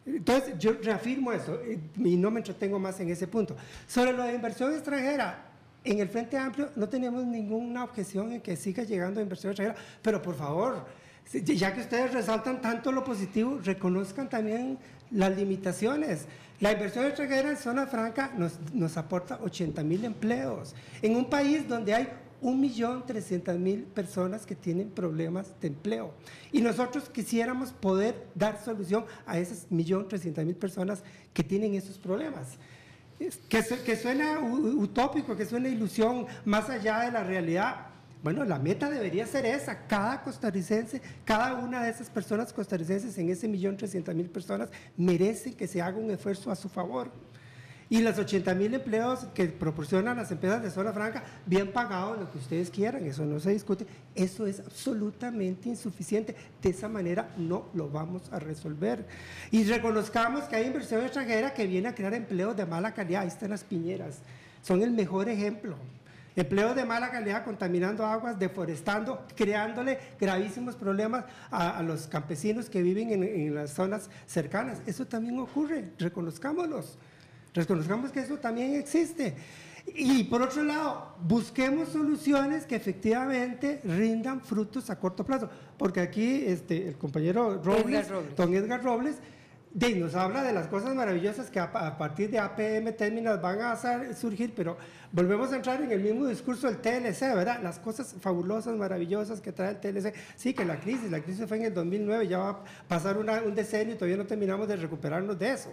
S11: Entonces, yo reafirmo eso y no me entretengo más en ese punto. Sobre lo de inversión extranjera, en el Frente Amplio no tenemos ninguna objeción en que siga llegando inversión extranjera, pero por favor, ya que ustedes resaltan tanto lo positivo, reconozcan también las limitaciones. La inversión extranjera en zona franca nos aporta 80,000 empleos, en un país donde hay 1.300.000 personas que tienen problemas de empleo. Y nosotros quisiéramos poder dar solución a esas 1.300.000 personas que tienen esos problemas. Que suena utópico, que suena ilusión, más allá de la realidad. Bueno, la meta debería ser esa. Cada costarricense, cada una de esas personas costarricenses en ese 1.300.000 personas merece que se haga un esfuerzo a su favor. Y los 80,000 empleos que proporcionan las empresas de zona franca, bien pagados, lo que ustedes quieran, eso no se discute, eso es absolutamente insuficiente. De esa manera no lo vamos a resolver. Y reconozcamos que hay inversión extranjera que viene a crear empleos de mala calidad. Ahí están las piñeras, son el mejor ejemplo. Empleos de mala calidad, contaminando aguas, deforestando, creándole gravísimos problemas a los campesinos que viven en las zonas cercanas. Eso también ocurre, reconozcámoslos. Reconozcamos que eso también existe. Y por otro lado, busquemos soluciones que efectivamente rindan frutos a corto plazo. Porque aquí el compañero Robles, don Edgar Robles, nos habla de las cosas maravillosas que a partir de APM Terminal van a surgir, pero volvemos a entrar en el mismo discurso del TLC, ¿verdad? Las cosas fabulosas, maravillosas que trae el TLC. Sí, que la crisis fue en el 2009, ya va a pasar un decenio y todavía no terminamos de recuperarnos de eso.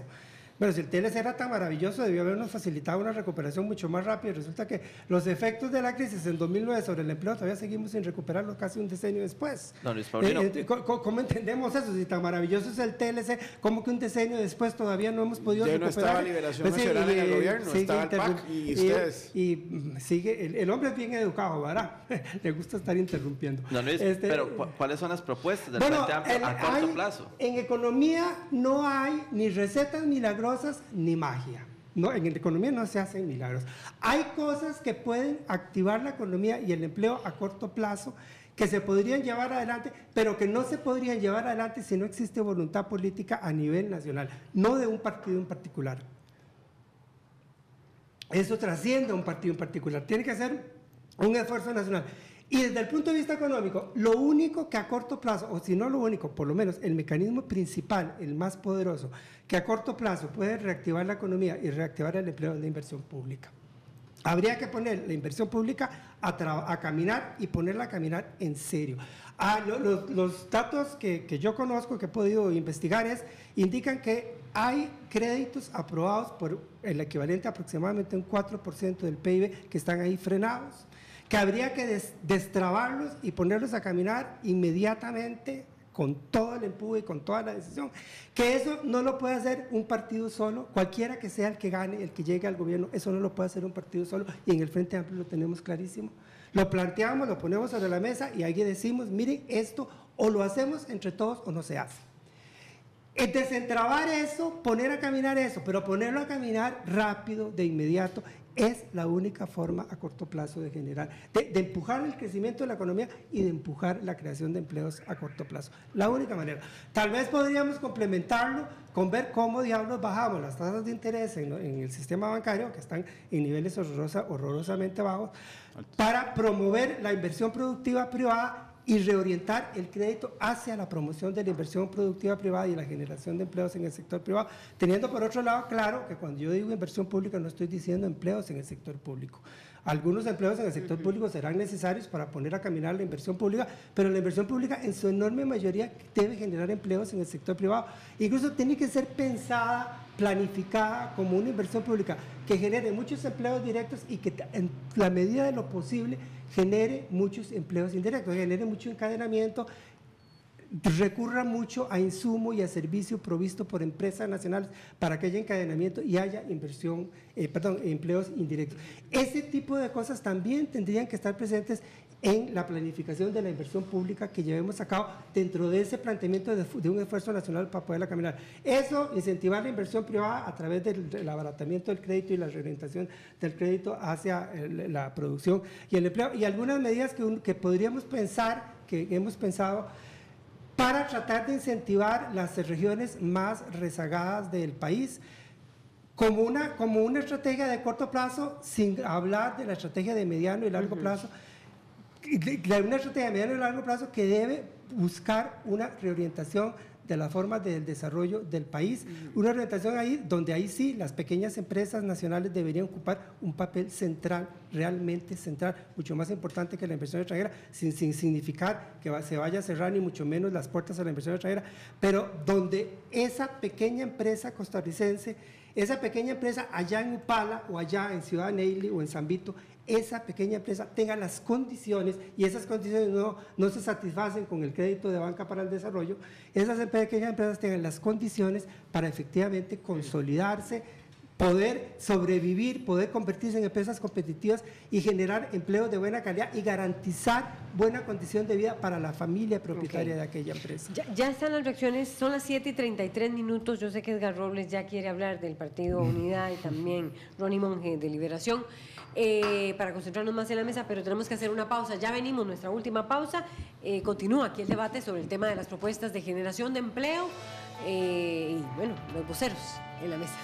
S11: Bueno, si el TLC era tan maravilloso, debió habernos facilitado una recuperación mucho más rápida. Resulta que los efectos de la crisis en 2009 sobre el empleo todavía seguimos sin recuperarlo casi un decenio después.
S10: Don Luis Paulino.
S11: ¿Cómo entendemos eso? Si tan maravilloso es el TLC, ¿cómo que un decenio después todavía no hemos podido recuperar?
S9: No estaba Liberación Nacional en el gobierno, estaba el PAC y ustedes.
S11: Y sigue, el hombre es bien educado, ¿verdad? Le gusta estar interrumpiendo.
S10: Don Luis, pero ¿cuáles son las propuestas del Frente Amplio a corto plazo?
S11: En economía no hay ni recetas milagrosas ni magia. No, en la economía no se hacen milagros. Hay cosas que pueden activar la economía y el empleo a corto plazo que se podrían llevar adelante, pero que no se podrían llevar adelante si no existe voluntad política a nivel nacional, no de un partido en particular. Eso trasciende a un partido en particular. Tiene que ser un esfuerzo nacional. Y desde el punto de vista económico, lo único que a corto plazo, o si no lo único, por lo menos el mecanismo principal, el más poderoso, que a corto plazo puede reactivar la economía y reactivar el empleo es la inversión pública. Habría que poner la inversión pública a caminar y ponerla a caminar en serio. Los datos que yo conozco, que he podido investigar, indican que hay créditos aprobados por el equivalente a aproximadamente un 4% del PIB que están ahí frenados, que habría que destrabarlos y ponerlos a caminar inmediatamente con todo el empuje y con toda la decisión, que eso no lo puede hacer un partido solo, cualquiera que sea el que gane, el que llegue al gobierno, eso no lo puede hacer un partido solo, y en el Frente Amplio lo tenemos clarísimo. Lo planteamos, lo ponemos sobre la mesa y ahí decimos, miren, esto o lo hacemos entre todos o no se hace. Desentrabar eso, poner a caminar eso, pero ponerlo a caminar rápido, de inmediato, es la única forma a corto plazo de generar, de empujar el crecimiento de la economía y de empujar la creación de empleos a corto plazo. La única manera. Tal vez podríamos complementarlo con ver cómo diablos bajamos las tasas de interés en el sistema bancario, que están en niveles horrorosamente bajos, para promover la inversión productiva privada y reorientar el crédito hacia la promoción de la inversión productiva privada y la generación de empleos en el sector privado, teniendo por otro lado claro que cuando yo digo inversión pública no estoy diciendo empleos en el sector público. Algunos empleos en el sector público serán necesarios para poner a caminar la inversión pública, pero la inversión pública en su enorme mayoría debe generar empleos en el sector privado. Incluso tiene que ser pensada, planificada como una inversión pública que genere muchos empleos directos y que en la medida de lo posible genere muchos empleos indirectos, genere mucho encadenamiento, recurra mucho a insumo y a servicio provisto por empresas nacionales para que haya encadenamiento y haya empleos indirectos. Ese tipo de cosas también tendrían que estar presentes en la planificación de la inversión pública que llevemos a cabo dentro de ese planteamiento de un esfuerzo nacional para poderla caminar. Eso, incentivar la inversión privada a través del abaratamiento del crédito y la reorientación del crédito hacia la producción y el empleo, y algunas medidas que podríamos pensar, que hemos pensado, para tratar de incentivar las regiones más rezagadas del país, como una estrategia de corto plazo, sin hablar de la estrategia de mediano y largo plazo, una estrategia de mediano y largo plazo que debe buscar una reorientación de las formas del desarrollo del país, una orientación ahí donde ahí sí las pequeñas empresas nacionales deberían ocupar un papel central, realmente central, mucho más importante que la inversión extranjera, sin significar que se vaya a cerrar ni mucho menos las puertas a la inversión extranjera, pero donde esa pequeña empresa costarricense, esa pequeña empresa allá en Upala o allá en Ciudad Neyli o en San Vito, esa pequeña empresa tenga las condiciones, y esas condiciones no se satisfacen con el crédito de banca para el desarrollo, esas pequeñas empresas tengan las condiciones para efectivamente consolidarse, poder sobrevivir, poder convertirse en empresas competitivas y generar empleos de buena calidad y garantizar buena condición de vida para la familia propietaria de aquella empresa.
S2: Ya están las reacciones, son las 7:33. Yo sé que Edgar Robles ya quiere hablar del Partido Unidad y también Ronnie Monge de Liberación, para concentrarnos más en la mesa, pero tenemos que hacer una pausa. Ya venimos, nuestra última pausa. Continúa aquí el debate sobre el tema de las propuestas de generación de empleo y, bueno, los voceros en la mesa.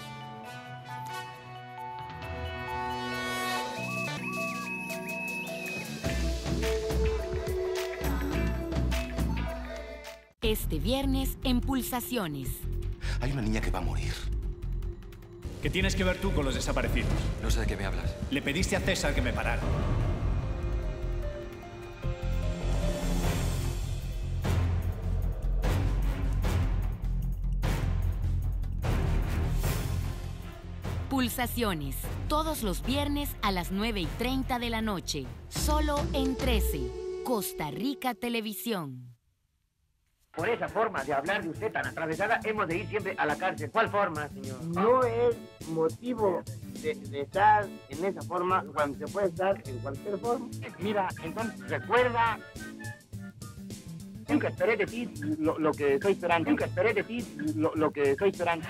S12: Este viernes en Pulsaciones.
S13: Hay una niña que va a morir.
S14: ¿Qué tienes que ver tú con los desaparecidos?
S13: No sé de qué me hablas.
S14: Le pediste a César que me parara.
S12: Pulsaciones, todos los viernes a las 9:30 de la noche. Solo en 13, Costa Rica Televisión.
S15: Por esa forma de hablar de usted tan atravesada, hemos de ir siempre a la cárcel. ¿Cuál forma, señor?
S16: No es motivo de estar en esa forma cuando se puede estar en cualquier forma.
S15: Mira, entonces recuerda. Nunca esperé de ti lo que estoy esperando. Nunca esperé de ti lo que estoy esperando.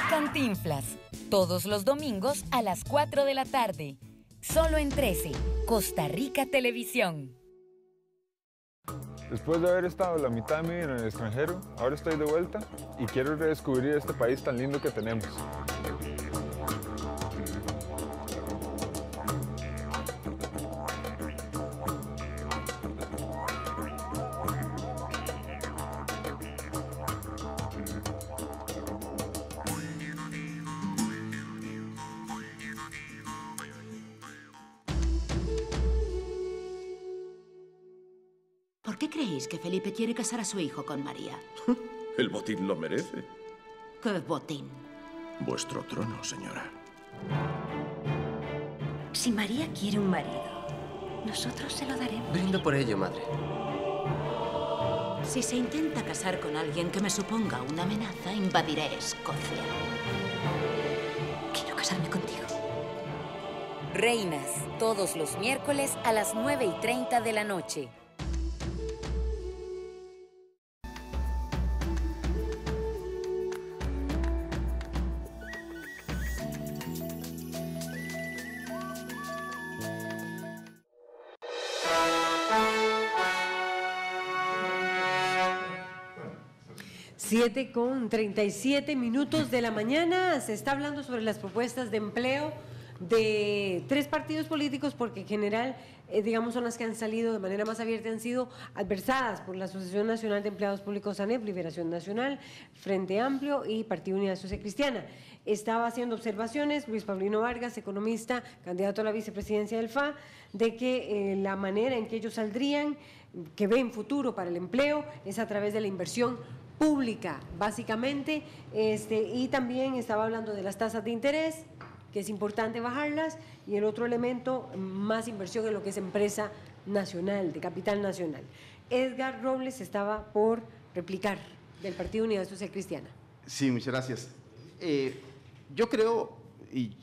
S12: Cantinflas, todos los domingos a las 4 de la tarde. Solo en 13, Costa Rica Televisión.
S17: Después de haber estado la mitad de mi vida en el extranjero, ahora estoy de vuelta y quiero redescubrir este país tan lindo que tenemos.
S18: ¿Por qué creéis que Felipe quiere casar a su hijo con María?
S19: El botín lo merece.
S18: ¿Qué botín?
S19: Vuestro trono, señora.
S18: Si María quiere un marido, nosotros se lo daremos.
S20: Brindo por ello, madre.
S18: Si se intenta casar con alguien que me suponga una amenaza, invadiré Escocia. Quiero casarme contigo.
S12: Reinas, todos los miércoles a las 9:30 de la noche.
S2: Siete con 37 minutos de la mañana. Se está hablando sobre las propuestas de empleo de tres partidos políticos, porque en general, digamos, son las que han salido de manera más abierta, han sido adversadas por la Asociación Nacional de Empleados Públicos ANEP, Liberación Nacional, Frente Amplio y Partido Unidad Social Cristiana. Estaba haciendo observaciones Luis Paulino Vargas, economista, candidato a la vicepresidencia del FA, de que la manera en que ellos saldrían, que ven futuro para el empleo, es a través de la inversión pública, básicamente, y también estaba hablando de las tasas de interés, que es importante bajarlas, y el otro elemento, más inversión en lo que es empresa nacional, de capital nacional. Edgar Robles estaba por replicar del Partido Unidad Social Cristiana.
S8: Sí, muchas gracias. Yo creo, y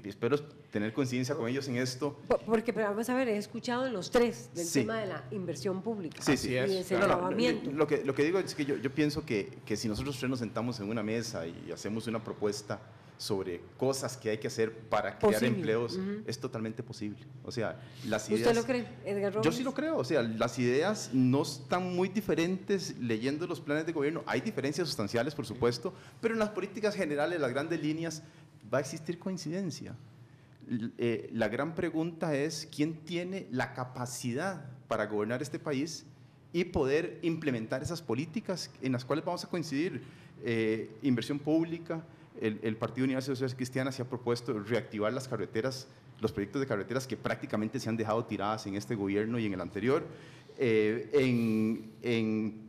S8: espero tener coincidencia con ellos en esto.
S2: Porque, pero vamos a ver, he escuchado en los tres del tema de la inversión pública.
S8: Sí, sí.
S2: Y ese enclavamiento.
S8: Lo que digo es que yo pienso que si nosotros tres nos sentamos en una mesa y hacemos una propuesta sobre cosas que hay que hacer para crear empleos, es totalmente posible. O sea, las ideas...
S2: ¿Usted lo cree, Edgar Robles?
S8: Yo sí lo creo. O sea, las ideas no están muy diferentes leyendo los planes de gobierno. Hay diferencias sustanciales, por supuesto, pero en las políticas generales, las grandes líneas, va a existir coincidencia. La gran pregunta es quién tiene la capacidad para gobernar este país y poder implementar esas políticas en las cuales vamos a coincidir. Inversión pública. El Partido Unidad Social Cristiana se ha propuesto reactivar las carreteras, los proyectos de carreteras que prácticamente se han dejado tiradas en este gobierno y en el anterior.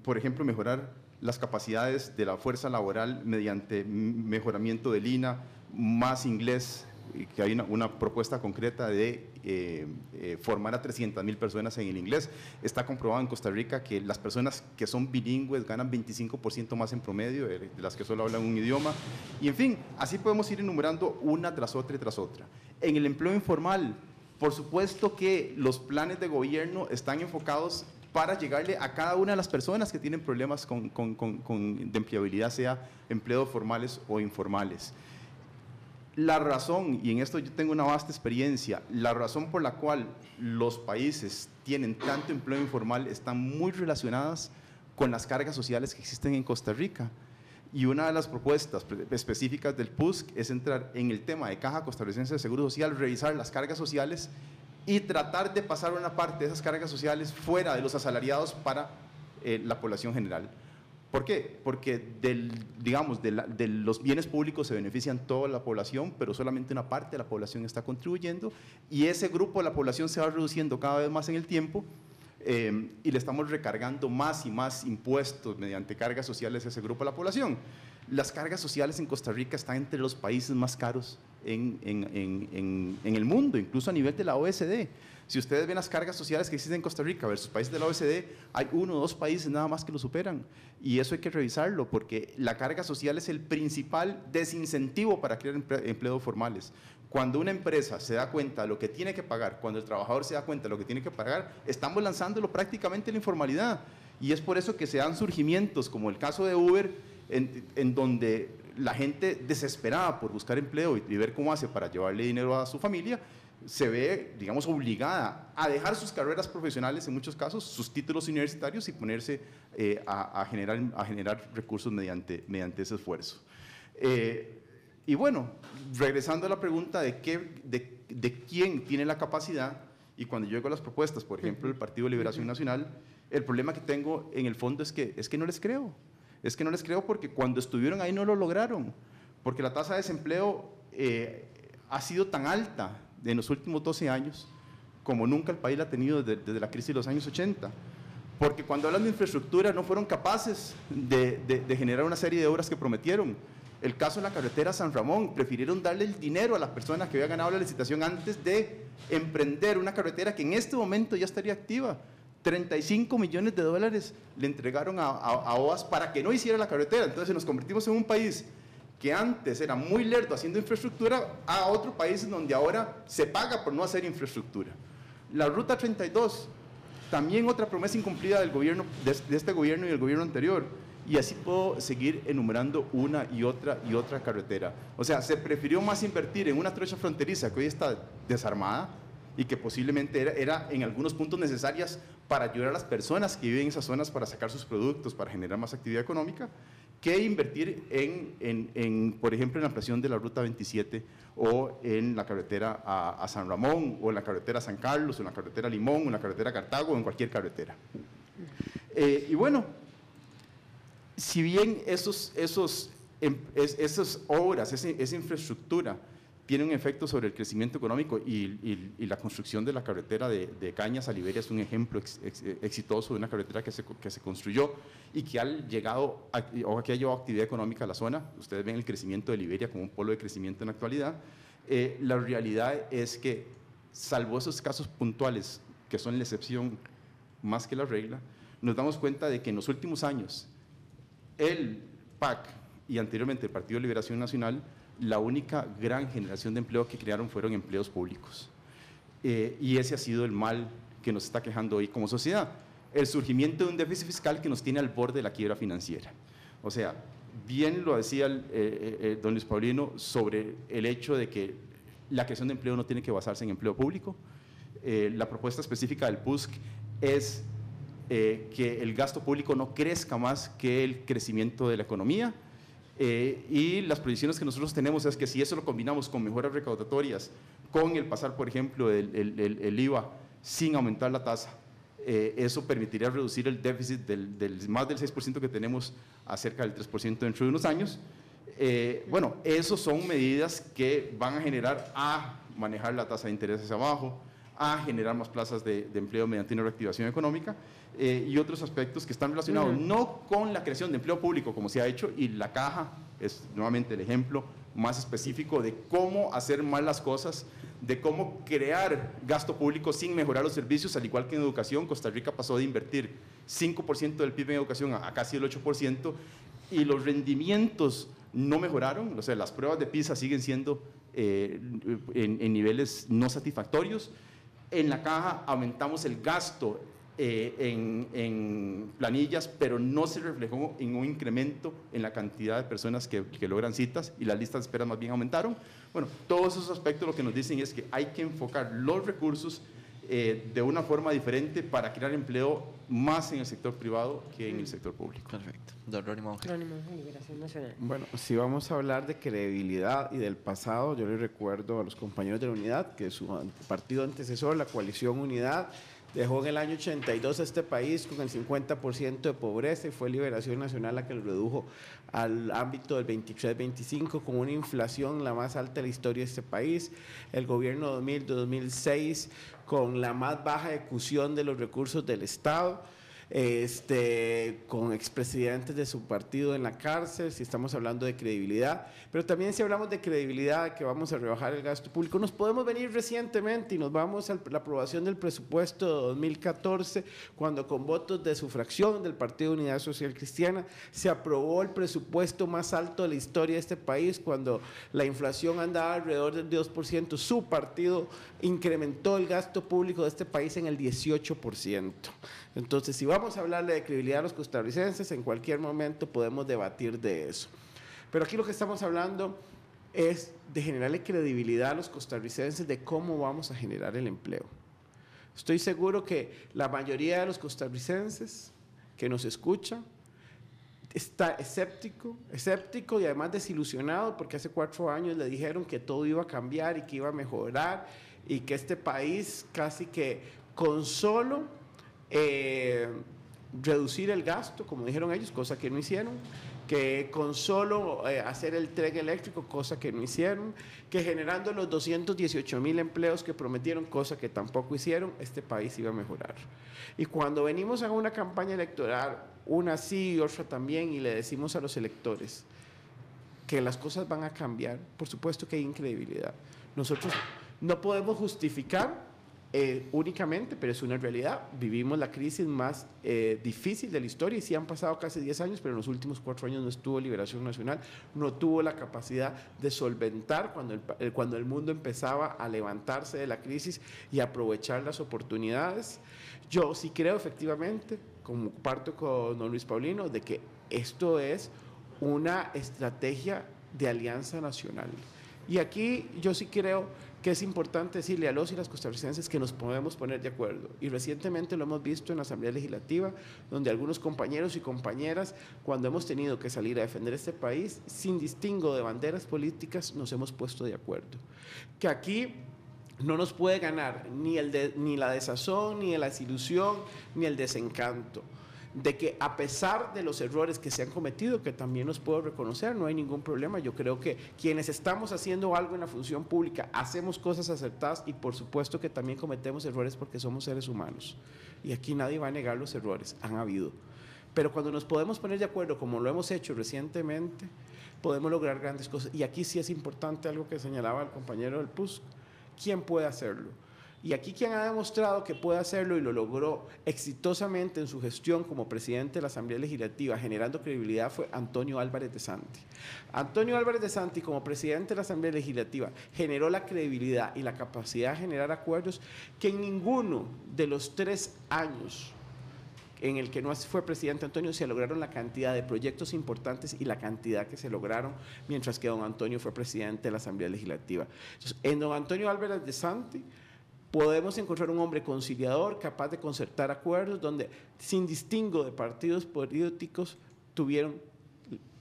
S8: Por ejemplo, mejorar las capacidades de la fuerza laboral mediante mejoramiento del INA, más inglés que hay una propuesta concreta de formar a 300,000 personas en el inglés. Está comprobado en Costa Rica que las personas que son bilingües ganan 25% más en promedio de las que solo hablan un idioma. Y en fin, así podemos ir enumerando una tras otra y tras otra. En el empleo informal, por supuesto que los planes de gobierno están enfocados para llegarle a cada una de las personas que tienen problemas de empleabilidad, sea empleos formales o informales. La razón, y en esto yo tengo una vasta experiencia, la razón por la cual los países tienen tanto empleo informal están muy relacionadas con las cargas sociales que existen en Costa Rica. Y una de las propuestas específicas del PUSC es entrar en el tema de Caja Costarricense de Seguro Social, revisar las cargas sociales y tratar de pasar una parte de esas cargas sociales fuera de los asalariados para la población general. ¿Por qué? Porque de los bienes públicos se benefician toda la población, pero solamente una parte de la población está contribuyendo y ese grupo de la población se va reduciendo cada vez más en el tiempo y le estamos recargando más y más impuestos mediante cargas sociales a ese grupo de la población. Las cargas sociales en Costa Rica están entre los países más caros en el mundo, incluso a nivel de la OECD. Si ustedes ven las cargas sociales que existen en Costa Rica versus países de la OECD, hay 1 o 2 países nada más que lo superan. Y eso hay que revisarlo porque la carga social es el principal desincentivo para crear empleos formales. Cuando una empresa se da cuenta de lo que tiene que pagar, cuando el trabajador se da cuenta de lo que tiene que pagar, estamos lanzándolo prácticamente en la informalidad. Y es por eso que se dan surgimientos como el caso de Uber, en donde la gente desesperada por buscar empleo y ver cómo hace para llevarle dinero a su familia, se ve, digamos, obligada a dejar sus carreras profesionales, en muchos casos, sus títulos universitarios y ponerse a generar recursos mediante ese esfuerzo. Y bueno, regresando a la pregunta de quién tiene la capacidad, y cuando yo llego a las propuestas, por ejemplo, del Partido de Liberación Nacional, el problema que tengo en el fondo es que no les creo. Es que no les creo porque cuando estuvieron ahí no lo lograron, porque la tasa de desempleo ha sido tan alta en los últimos 12 años como nunca el país la ha tenido desde la crisis de los años 80, porque cuando hablan de infraestructura no fueron capaces de generar una serie de obras que prometieron. El caso de la carretera San Ramón, prefirieron darle el dinero a las personas que habían ganado la licitación antes de emprender una carretera que en este momento ya estaría activa. 35 millones de dólares le entregaron a OAS para que no hiciera la carretera. Entonces nos convertimos en un país que antes era muy lerdo haciendo infraestructura a otro país en donde ahora se paga por no hacer infraestructura. La Ruta 32, también otra promesa incumplida del gobierno, de este gobierno y del gobierno anterior. Y así puedo seguir enumerando una y otra carretera. O sea, se prefirió más invertir en una trocha fronteriza que hoy está desarmada y que posiblemente era en algunos puntos necesarias para ayudar a las personas que viven en esas zonas para sacar sus productos, para generar más actividad económica, que invertir por ejemplo, en la ampliación de la Ruta 27 o en la carretera a San Ramón o en la carretera a San Carlos o en la carretera a Limón o en la carretera a Cartago o en cualquier carretera. Y bueno, si bien esas obras, esa infraestructura tiene un efecto sobre el crecimiento económico y la construcción de la carretera de Cañas a Liberia es un ejemplo exitoso de una carretera que se construyó y que ha llevado actividad económica a la zona. Ustedes ven el crecimiento de Liberia como un polo de crecimiento en la actualidad. La realidad es que, salvo esos casos puntuales que son la excepción más que la regla, nos damos cuenta de que en los últimos años el PAC y anteriormente el Partido de Liberación Nacional, la única gran generación de empleo que crearon fueron empleos públicos. Y ese ha sido el mal que nos está quejando hoy como sociedad. El surgimiento de un déficit fiscal que nos tiene al borde de la quiebra financiera. O sea, bien lo decía don Luis Paulino sobre el hecho de que la creación de empleo no tiene que basarse en empleo público. La propuesta específica del PUSC es que el gasto público no crezca más que el crecimiento de la economía, y las proyecciones que nosotros tenemos es que si eso lo combinamos con mejoras recaudatorias, con el pasar, por ejemplo, el IVA sin aumentar la tasa, eso permitiría reducir el déficit más del 6% que tenemos a cerca del 3% dentro de unos años. Bueno, esas son medidas que van a generar manejar la tasa de interés hacia abajo, a generar más plazas de empleo mediante una reactivación económica y otros aspectos que están relacionados no con la creación de empleo público como se ha hecho, y la caja es nuevamente el ejemplo más específico de cómo hacer mal las cosas, de cómo crear gasto público sin mejorar los servicios, al igual que en educación. Costa Rica pasó de invertir 5% del PIB en educación a casi el 8%, y los rendimientos no mejoraron. O sea, las pruebas de PISA siguen siendo en niveles no satisfactorios. En la caja aumentamos el gasto en planillas, pero no se reflejó en un incremento en la cantidad de personas que logran citas, y las listas de espera más bien aumentaron. Bueno, todos esos aspectos lo que nos dicen es que hay que enfocar los recursos de una forma diferente para crear empleo más en el sector privado que en el sector público.
S10: Perfecto. Don Ronnie Monge.
S2: Ronnie Monge, Liberación Nacional.
S9: Bueno, si vamos a hablar de credibilidad y del pasado, yo les recuerdo a los compañeros de la Unidad que su partido antecesor, la Coalición Unidad, dejó en el año 82 a este país con el 50% de pobreza, y fue Liberación Nacional la que lo redujo al ámbito del 23-25, con una inflación la más alta de la historia de este país. El gobierno 2000-2006 con la más baja ejecución de los recursos del Estado, con expresidentes de su partido en la cárcel, si estamos hablando de credibilidad. Pero también si hablamos de credibilidad, que vamos a rebajar el gasto público, nos podemos venir recientemente y nos vamos a la aprobación del presupuesto de 2014, cuando con votos de su fracción del Partido de Unidad Social Cristiana se aprobó el presupuesto más alto de la historia de este país, cuando la inflación andaba alrededor del 2%, su partido incrementó el gasto público de este país en el 18%. Entonces, si vamos a hablarle de credibilidad a los costarricenses, en cualquier momento podemos debatir de eso. Pero aquí lo que estamos hablando es de generarle credibilidad a los costarricenses de cómo vamos a generar el empleo. Estoy seguro que la mayoría de los costarricenses que nos escuchan está escéptico y además desilusionado, porque hace 4 años le dijeron que todo iba a cambiar y que iba a mejorar, y que este país casi que con solo reducir el gasto, como dijeron ellos, cosa que no hicieron, que con solo hacer el tren eléctrico, cosa que no hicieron, que generando los 218,000 empleos que prometieron, cosa que tampoco hicieron, este país iba a mejorar. Y cuando venimos a una campaña electoral, una sí y otra también, y le decimos a los electores que las cosas van a cambiar, por supuesto que hay incredibilidad. Nosotros no podemos justificar únicamente, pero es una realidad. Vivimos la crisis más difícil de la historia, y sí han pasado casi 10 años, pero en los últimos 4 años no estuvo Liberación Nacional, no tuvo la capacidad de solventar cuando el mundo empezaba a levantarse de la crisis y aprovechar las oportunidades. Yo sí creo efectivamente, comparto con don Luis Paulino, de que esto es una estrategia de alianza nacional. Y aquí yo sí creo que es importante decirle a los y las costarricenses que nos podemos poner de acuerdo. Y recientemente lo hemos visto en la Asamblea Legislativa, donde algunos compañeros y compañeras, cuando hemos tenido que salir a defender este país, sin distingo de banderas políticas, nos hemos puesto de acuerdo. Que aquí no nos puede ganar ni la desazón, ni la desilusión, ni el desencanto, de que a pesar de los errores que se han cometido, que también los puedo reconocer, no hay ningún problema. Yo creo que quienes estamos haciendo algo en la función pública hacemos cosas acertadas, y por supuesto que también cometemos errores porque somos seres humanos, y aquí nadie va a negar los errores, han habido. Pero cuando nos podemos poner de acuerdo, como lo hemos hecho recientemente, podemos lograr grandes cosas. Y aquí sí es importante algo que señalaba el compañero del PUSC: ¿quién puede hacerlo? Y aquí quien ha demostrado que puede hacerlo y lo logró exitosamente en su gestión como presidente de la Asamblea Legislativa, generando credibilidad, fue Antonio Álvarez de Santi. Antonio Álvarez de Santi, como presidente de la Asamblea Legislativa, generó la credibilidad y la capacidad de generar acuerdos que en ninguno de los 3 años en el que no fue presidente Antonio se lograron la cantidad de proyectos importantes y la cantidad que se lograron mientras que don Antonio fue presidente de la Asamblea Legislativa. Entonces, en don Antonio Álvarez de Santi podemos encontrar un hombre conciliador, capaz de concertar acuerdos, donde sin distingo de partidos políticos tuvieron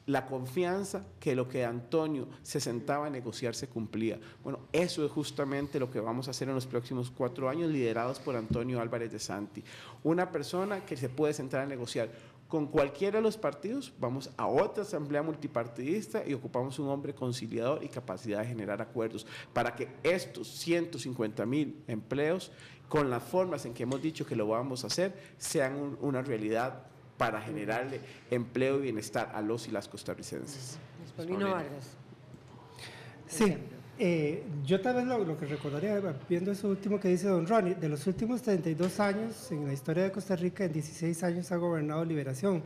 S9: la confianza que lo que Antonio se sentaba a negociar se cumplía. Bueno, eso es justamente lo que vamos a hacer en los próximos 4 años, liderados por Antonio Álvarez de Santi. Una persona que se puede sentar a negociar con cualquiera de los partidos. Vamos a otra asamblea multipartidista y ocupamos un hombre conciliador y capacidad de generar acuerdos para que estos 150,000 empleos, con las formas en que hemos dicho que lo vamos a hacer, sean una realidad para generarle empleo y bienestar a los y las costarricenses.
S2: Paulino Vargas.
S11: Sí, yo tal vez lo que recordaría, viendo eso último que dice don Ronnie, de los últimos 32 años en la historia de Costa Rica, en 16 años ha gobernado Liberación.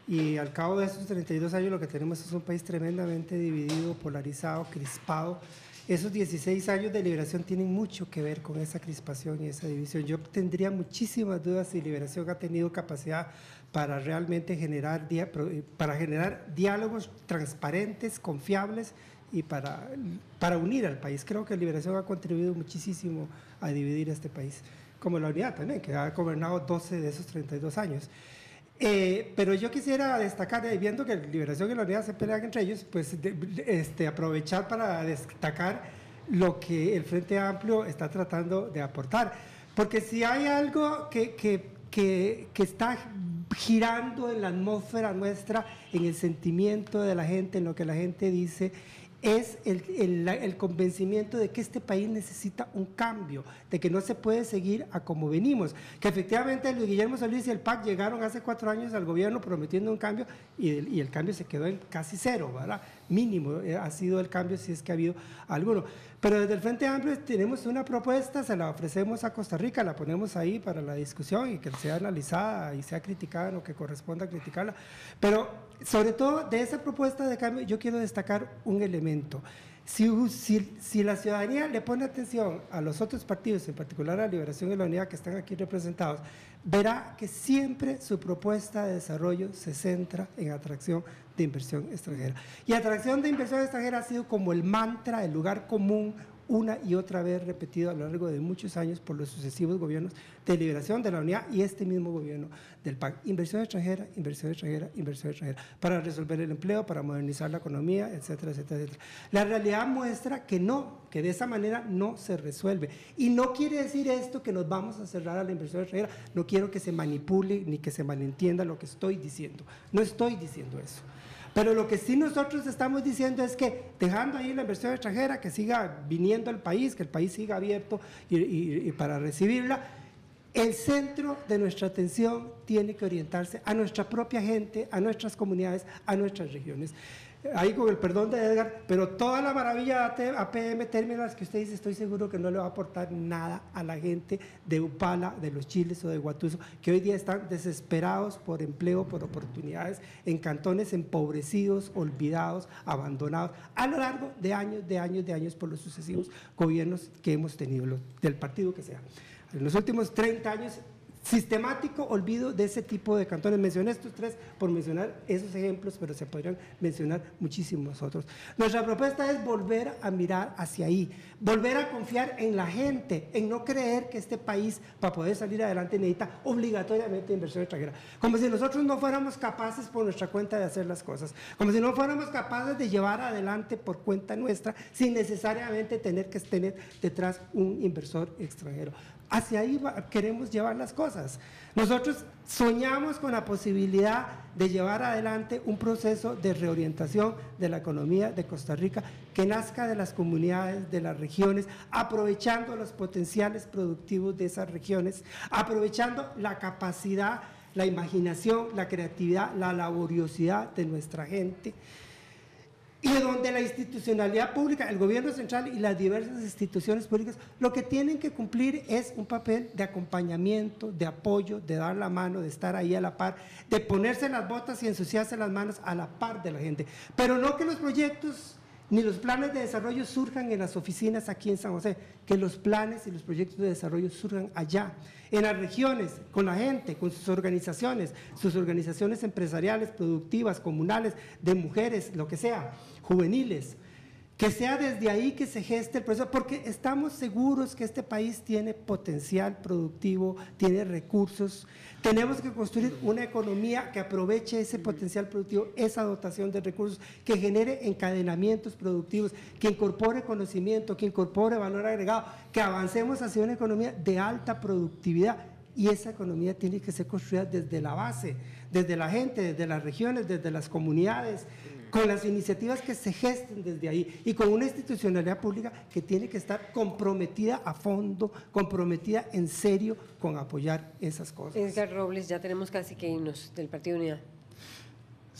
S11: Y al cabo de esos 32 años lo que tenemos es un país tremendamente dividido, polarizado, crispado. Esos 16 años de Liberación tienen mucho que ver con esa crispación y esa división. Yo tendría muchísimas dudas si Liberación ha tenido capacidad para realmente generar diálogos transparentes, confiables y para unir al país. Creo que Liberación ha contribuido muchísimo a dividir este país, como la Unidad también, que ha gobernado 12 de esos 32 años. Pero yo quisiera destacar, viendo que Liberación y la Unidad se pelean entre ellos, pues aprovechar para destacar lo que el Frente Amplio está tratando de aportar. Porque si hay algo que está girando en la atmósfera nuestra, en el sentimiento de la gente, en lo que la gente dice, es el convencimiento de que este país necesita un cambio, de que no se puede seguir a como venimos, que efectivamente Luis Guillermo Solís y el PAC llegaron hace 4 años al gobierno prometiendo un cambio y el cambio se quedó en casi cero, ¿verdad? Mínimo ha sido el cambio, si es que ha habido alguno. Pero desde el Frente Amplio tenemos una propuesta, se la ofrecemos a Costa Rica, la ponemos ahí para la discusión y que sea analizada y sea criticada en lo que corresponda a criticarla. Pero sobre todo de esa propuesta de cambio yo quiero destacar un elemento. Si la ciudadanía le pone atención a los otros partidos, en particular a Liberación y la Unidad que están aquí representados, verá que siempre su propuesta de desarrollo se centra en atracción de inversión extranjera. Y atracción de inversión extranjera ha sido como el mantra, el lugar común, una y otra vez repetido a lo largo de muchos años por los sucesivos gobiernos de Liberación, de la Unidad y este mismo gobierno del PAC. Inversión extranjera, inversión extranjera, inversión extranjera, para resolver el empleo, para modernizar la economía, etcétera, etcétera, etcétera. La realidad muestra que no, que de esa manera no se resuelve. Y no quiere decir esto que nos vamos a cerrar a la inversión extranjera. No quiero que se manipule ni que se malentienda lo que estoy diciendo. No estoy diciendo eso. Pero lo que sí nosotros estamos diciendo es que dejando ahí la inversión extranjera, que siga viniendo al país, que el país siga abierto y para recibirla, el centro de nuestra atención tiene que orientarse a nuestra propia gente, a nuestras comunidades, a nuestras regiones. Ahí con el perdón de Edgar, pero toda la maravilla de APM Terminals que usted dice, estoy seguro que no le va a aportar nada a la gente de Upala, de Los Chiles o de Guatuso, que hoy día están desesperados por empleo, por oportunidades, en cantones empobrecidos, olvidados, abandonados, a lo largo de años por los sucesivos gobiernos que hemos tenido, del partido que sea. En los últimos 30 años, sistemático olvido de ese tipo de cantones. Mencioné estos 3 por mencionar esos ejemplos, pero se podrían mencionar muchísimos otros. Nuestra propuesta es volver a mirar hacia ahí, volver a confiar en la gente, en no creer que este país, para poder salir adelante, necesita obligatoriamente inversión extranjera. Como si nosotros no fuéramos capaces por nuestra cuenta de hacer las cosas, como si no fuéramos capaces de llevar adelante por cuenta nuestra, sin necesariamente tener que tener detrás un inversor extranjero. Hacia ahí queremos llevar las cosas. Nosotros soñamos con la posibilidad de llevar adelante un proceso de reorientación de la economía de Costa Rica que nazca de las comunidades, de las regiones, aprovechando los potenciales productivos de esas regiones, aprovechando la capacidad, la imaginación, la creatividad, la laboriosidad de nuestra gente, y donde la institucionalidad pública, el gobierno central y las diversas instituciones públicas lo que tienen que cumplir es un papel de acompañamiento, de apoyo, de dar la mano, de estar ahí a la par, de ponerse las botas y ensuciarse las manos a la par de la gente. Pero no que los proyectos ni los planes de desarrollo surjan en las oficinas aquí en San José, que los planes y los proyectos de desarrollo surjan allá, en las regiones, con la gente, con sus organizaciones empresariales, productivas, comunales, de mujeres, lo que sea, juveniles, que sea desde ahí que se geste el proceso, porque estamos seguros que este país tiene potencial productivo, tiene recursos. Tenemos que construir una economía que aproveche ese potencial productivo, esa dotación de recursos, que genere encadenamientos productivos, que incorpore conocimiento, que incorpore valor agregado, que avancemos hacia una economía de alta productividad. Y esa economía tiene que ser construida desde la base, desde la gente, desde las regiones, desde las comunidades, con las iniciativas que se gesten desde ahí y con una institucionalidad pública que tiene que estar comprometida a fondo, comprometida en serio con apoyar esas cosas.
S2: Edgar Robles, ya tenemos casi que irnos del Partido Unidad.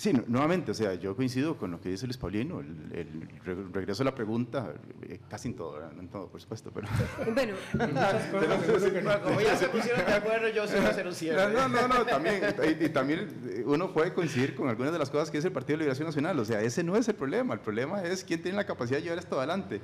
S8: Sí, nuevamente, o sea, yo coincido con lo que dice Luis Paulino, el regreso a la pregunta, casi en todo, ¿verdad? No en todo, por supuesto, pero...
S2: Bueno,
S9: como ya se pusieron de acuerdo, yo sí voy a hacer un cierre.
S8: No, también, y también uno puede coincidir con algunas de las cosas que dice el Partido de Liberación Nacional, o sea, ese no es el problema es quién tiene la capacidad de llevar esto adelante.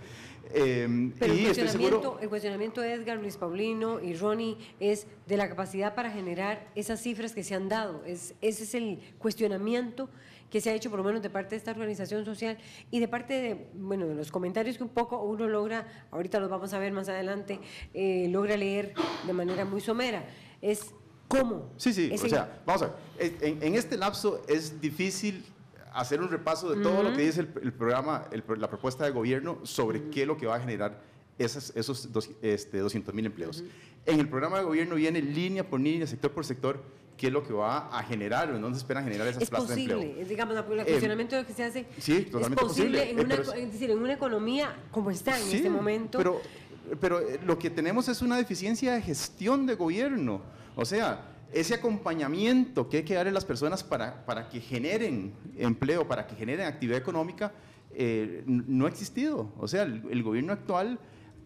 S2: Pero
S8: y estoy seguro...
S2: el cuestionamiento de Edgar, Luis Paulino y Ronnie es de la capacidad para generar esas cifras que se han dado. Ese es el cuestionamiento que se ha hecho por lo menos de parte de esta organización social y de parte de, bueno, de los comentarios que un poco uno logra, ahorita los vamos a ver más adelante, logra leer de manera muy somera. Es cómo.
S8: Sí, o sea, vamos a ver, en este lapso es difícil hacer un repaso de todo lo que dice el programa, la propuesta de gobierno sobre qué es lo que va a generar esos 200,000 empleos. En el programa de gobierno viene línea por línea, sector por sector, qué es lo que va a generar o en dónde esperan generar esas plazas de empleo.
S2: Es posible, digamos, el cuestionamiento que se hace
S8: sí, totalmente
S2: es posible
S8: posible.
S2: es decir, en una economía como está en este momento.
S8: Pero lo que tenemos es una deficiencia de gestión de gobierno. O sea, ese acompañamiento que hay que darle a las personas para que generen empleo, para que generen actividad económica, no ha existido. O sea, el gobierno actual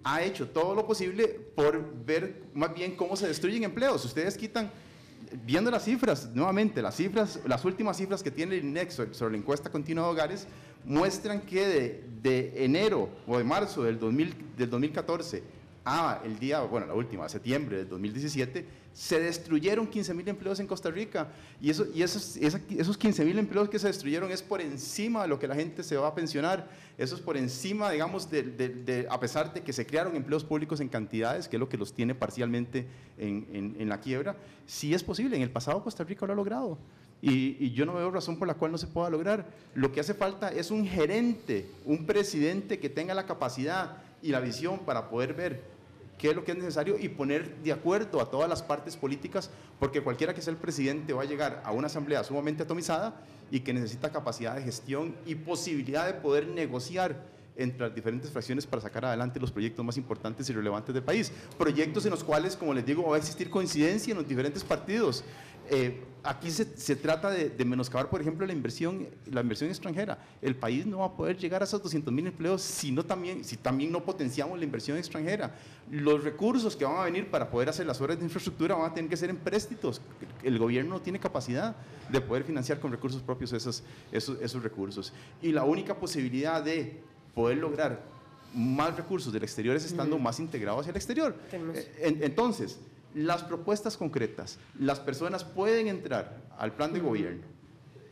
S8: ha hecho todo lo posible por ver más bien cómo se destruyen empleos. Ustedes quitan, viendo las cifras, nuevamente, las últimas cifras que tiene el INEC sobre la encuesta continua de hogares, muestran que de enero o de marzo del 2014 a la última, septiembre del 2017, se destruyeron 15,000 empleos en Costa Rica. Y esos 15,000 empleos que se destruyeron es por encima de lo que la gente se va a pensionar. Eso es por encima, digamos, a pesar de que se crearon empleos públicos en cantidades, que es lo que los tiene parcialmente en la quiebra. Sí es posible. En el pasado Costa Rica lo ha logrado. Y yo no veo razón por la cual no se pueda lograr. Lo que hace falta es un gerente, un presidente que tenga la capacidad y la visión para poder ver qué es lo que es necesario y poner de acuerdo a todas las partes políticas, porque cualquiera que sea el presidente va a llegar a una asamblea sumamente atomizada y que necesita capacidad de gestión y posibilidad de poder negociar entre las diferentes fracciones para sacar adelante los proyectos más importantes y relevantes del país. Proyectos en los cuales, como les digo, va a existir coincidencia en los diferentes partidos. Aquí se trata de menoscabar, por ejemplo, la inversión extranjera. El país no va a poder llegar a esos 200,000 empleos si también no potenciamos la inversión extranjera. Los recursos que van a venir para poder hacer las obras de infraestructura van a tener que ser en préstitos. El gobierno no tiene capacidad de poder financiar con recursos propios esos recursos. Y la única posibilidad de poder lograr más recursos del exterior es estando más integrados hacia el exterior. Entonces, las propuestas concretas, las personas pueden entrar al plan de gobierno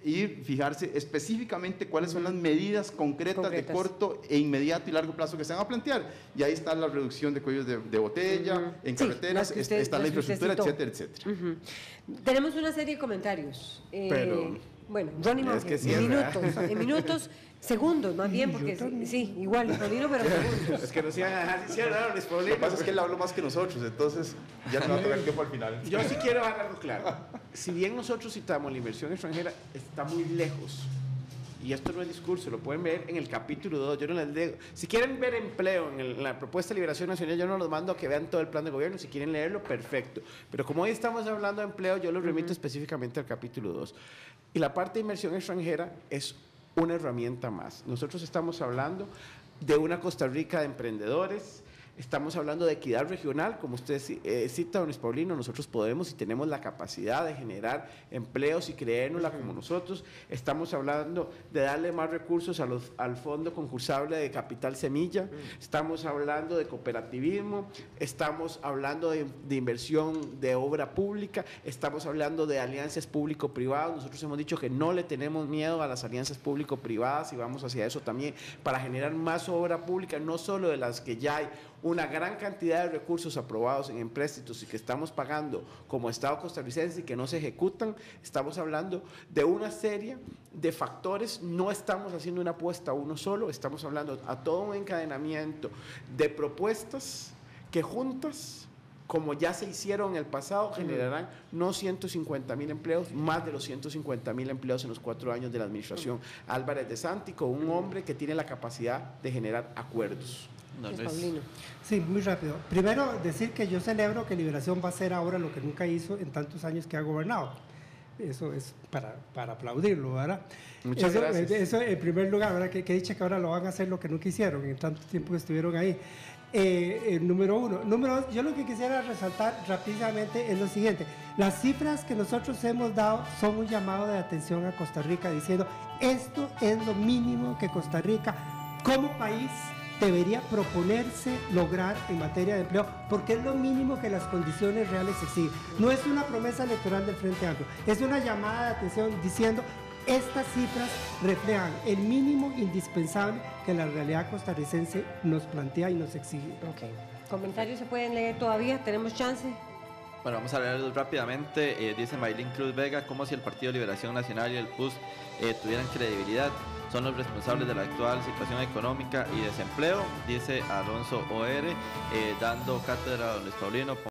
S8: y fijarse específicamente cuáles son las medidas concretas de corto e inmediato y largo plazo que se van a plantear. Y ahí está la reducción de cuellos de botella, en carreteras, está la infraestructura, etcétera, etcétera.
S2: Tenemos una serie de comentarios. Bueno, Ronnie Monge,
S8: que sí,
S2: en minutos, segundos más bien, porque sí, igual, Paulino, pero segundos.
S9: Es que nos iban a dejar cierrar, Luis Paulino.
S8: Lo que pasa es que él habló más que nosotros, entonces ya no va a tocar el tiempo al final.
S9: Yo sí quiero dejar algo claro. Si bien nosotros citamos la inversión extranjera, está muy lejos. Y esto no es discurso, lo pueden ver en el capítulo 2. Yo no les digo. Si quieren ver empleo en la propuesta de Liberación Nacional, yo no los mando a que vean todo el plan de gobierno. Si quieren leerlo, perfecto. Pero como hoy estamos hablando de empleo, yo los remito específicamente al capítulo 2. Y la parte de inversión extranjera es una herramienta más. Nosotros estamos hablando de una Costa Rica de emprendedores. Estamos hablando de equidad regional, como usted cita, don Luis Paulino, nosotros podemos y tenemos la capacidad de generar empleos y creérnosla como nosotros. Estamos hablando de darle más recursos al Fondo Concursable de Capital Semilla. Estamos hablando de cooperativismo, estamos hablando de inversión de obra pública, estamos hablando de alianzas público-privadas. Nosotros hemos dicho que no le tenemos miedo a las alianzas público-privadas y vamos hacia eso también para generar más obra pública, no solo de las que ya hay una gran cantidad de recursos aprobados en empréstitos y que estamos pagando como Estado costarricense y que no se ejecutan. Estamos hablando de una serie de factores, no estamos haciendo una apuesta a uno solo, estamos hablando a todo un encadenamiento de propuestas que juntas, como ya se hicieron en el pasado, generarán no 150,000 empleos, más de los 150,000 empleos en los 4 años de la administración Álvarez de Santi, con un hombre que tiene la capacidad de generar acuerdos.
S11: Sí, muy rápido. Primero, decir que yo celebro que Liberación va a hacer ahora lo que nunca hizo en tantos años que ha gobernado. eso es para aplaudirlo, ¿verdad?
S9: Muchas gracias.
S11: Eso en primer lugar, ¿verdad? Que dicha que ahora lo van a hacer lo que nunca hicieron en tanto tiempo que estuvieron ahí. Número uno. Número dos, yo lo que quisiera resaltar rápidamente es lo siguiente. Las cifras que nosotros hemos dado son un llamado de atención a Costa Rica diciendo esto es lo mínimo que Costa Rica como país debería proponerse lograr en materia de empleo, porque es lo mínimo que las condiciones reales exigen. No es una promesa electoral del Frente Amplio, es una llamada de atención diciendo estas cifras reflejan el mínimo indispensable que la realidad costarricense nos plantea y nos exige.
S2: ¿Comentarios se pueden leer todavía? ¿Tenemos chance?
S10: Bueno, vamos a leerlos rápidamente. Dice Maylin Cruz Vega, como si el Partido Liberación Nacional y el PUS tuvieran credibilidad. Son los responsables de la actual situación económica y desempleo, dice Alonso OR, dando cátedra a don Luis Paulino.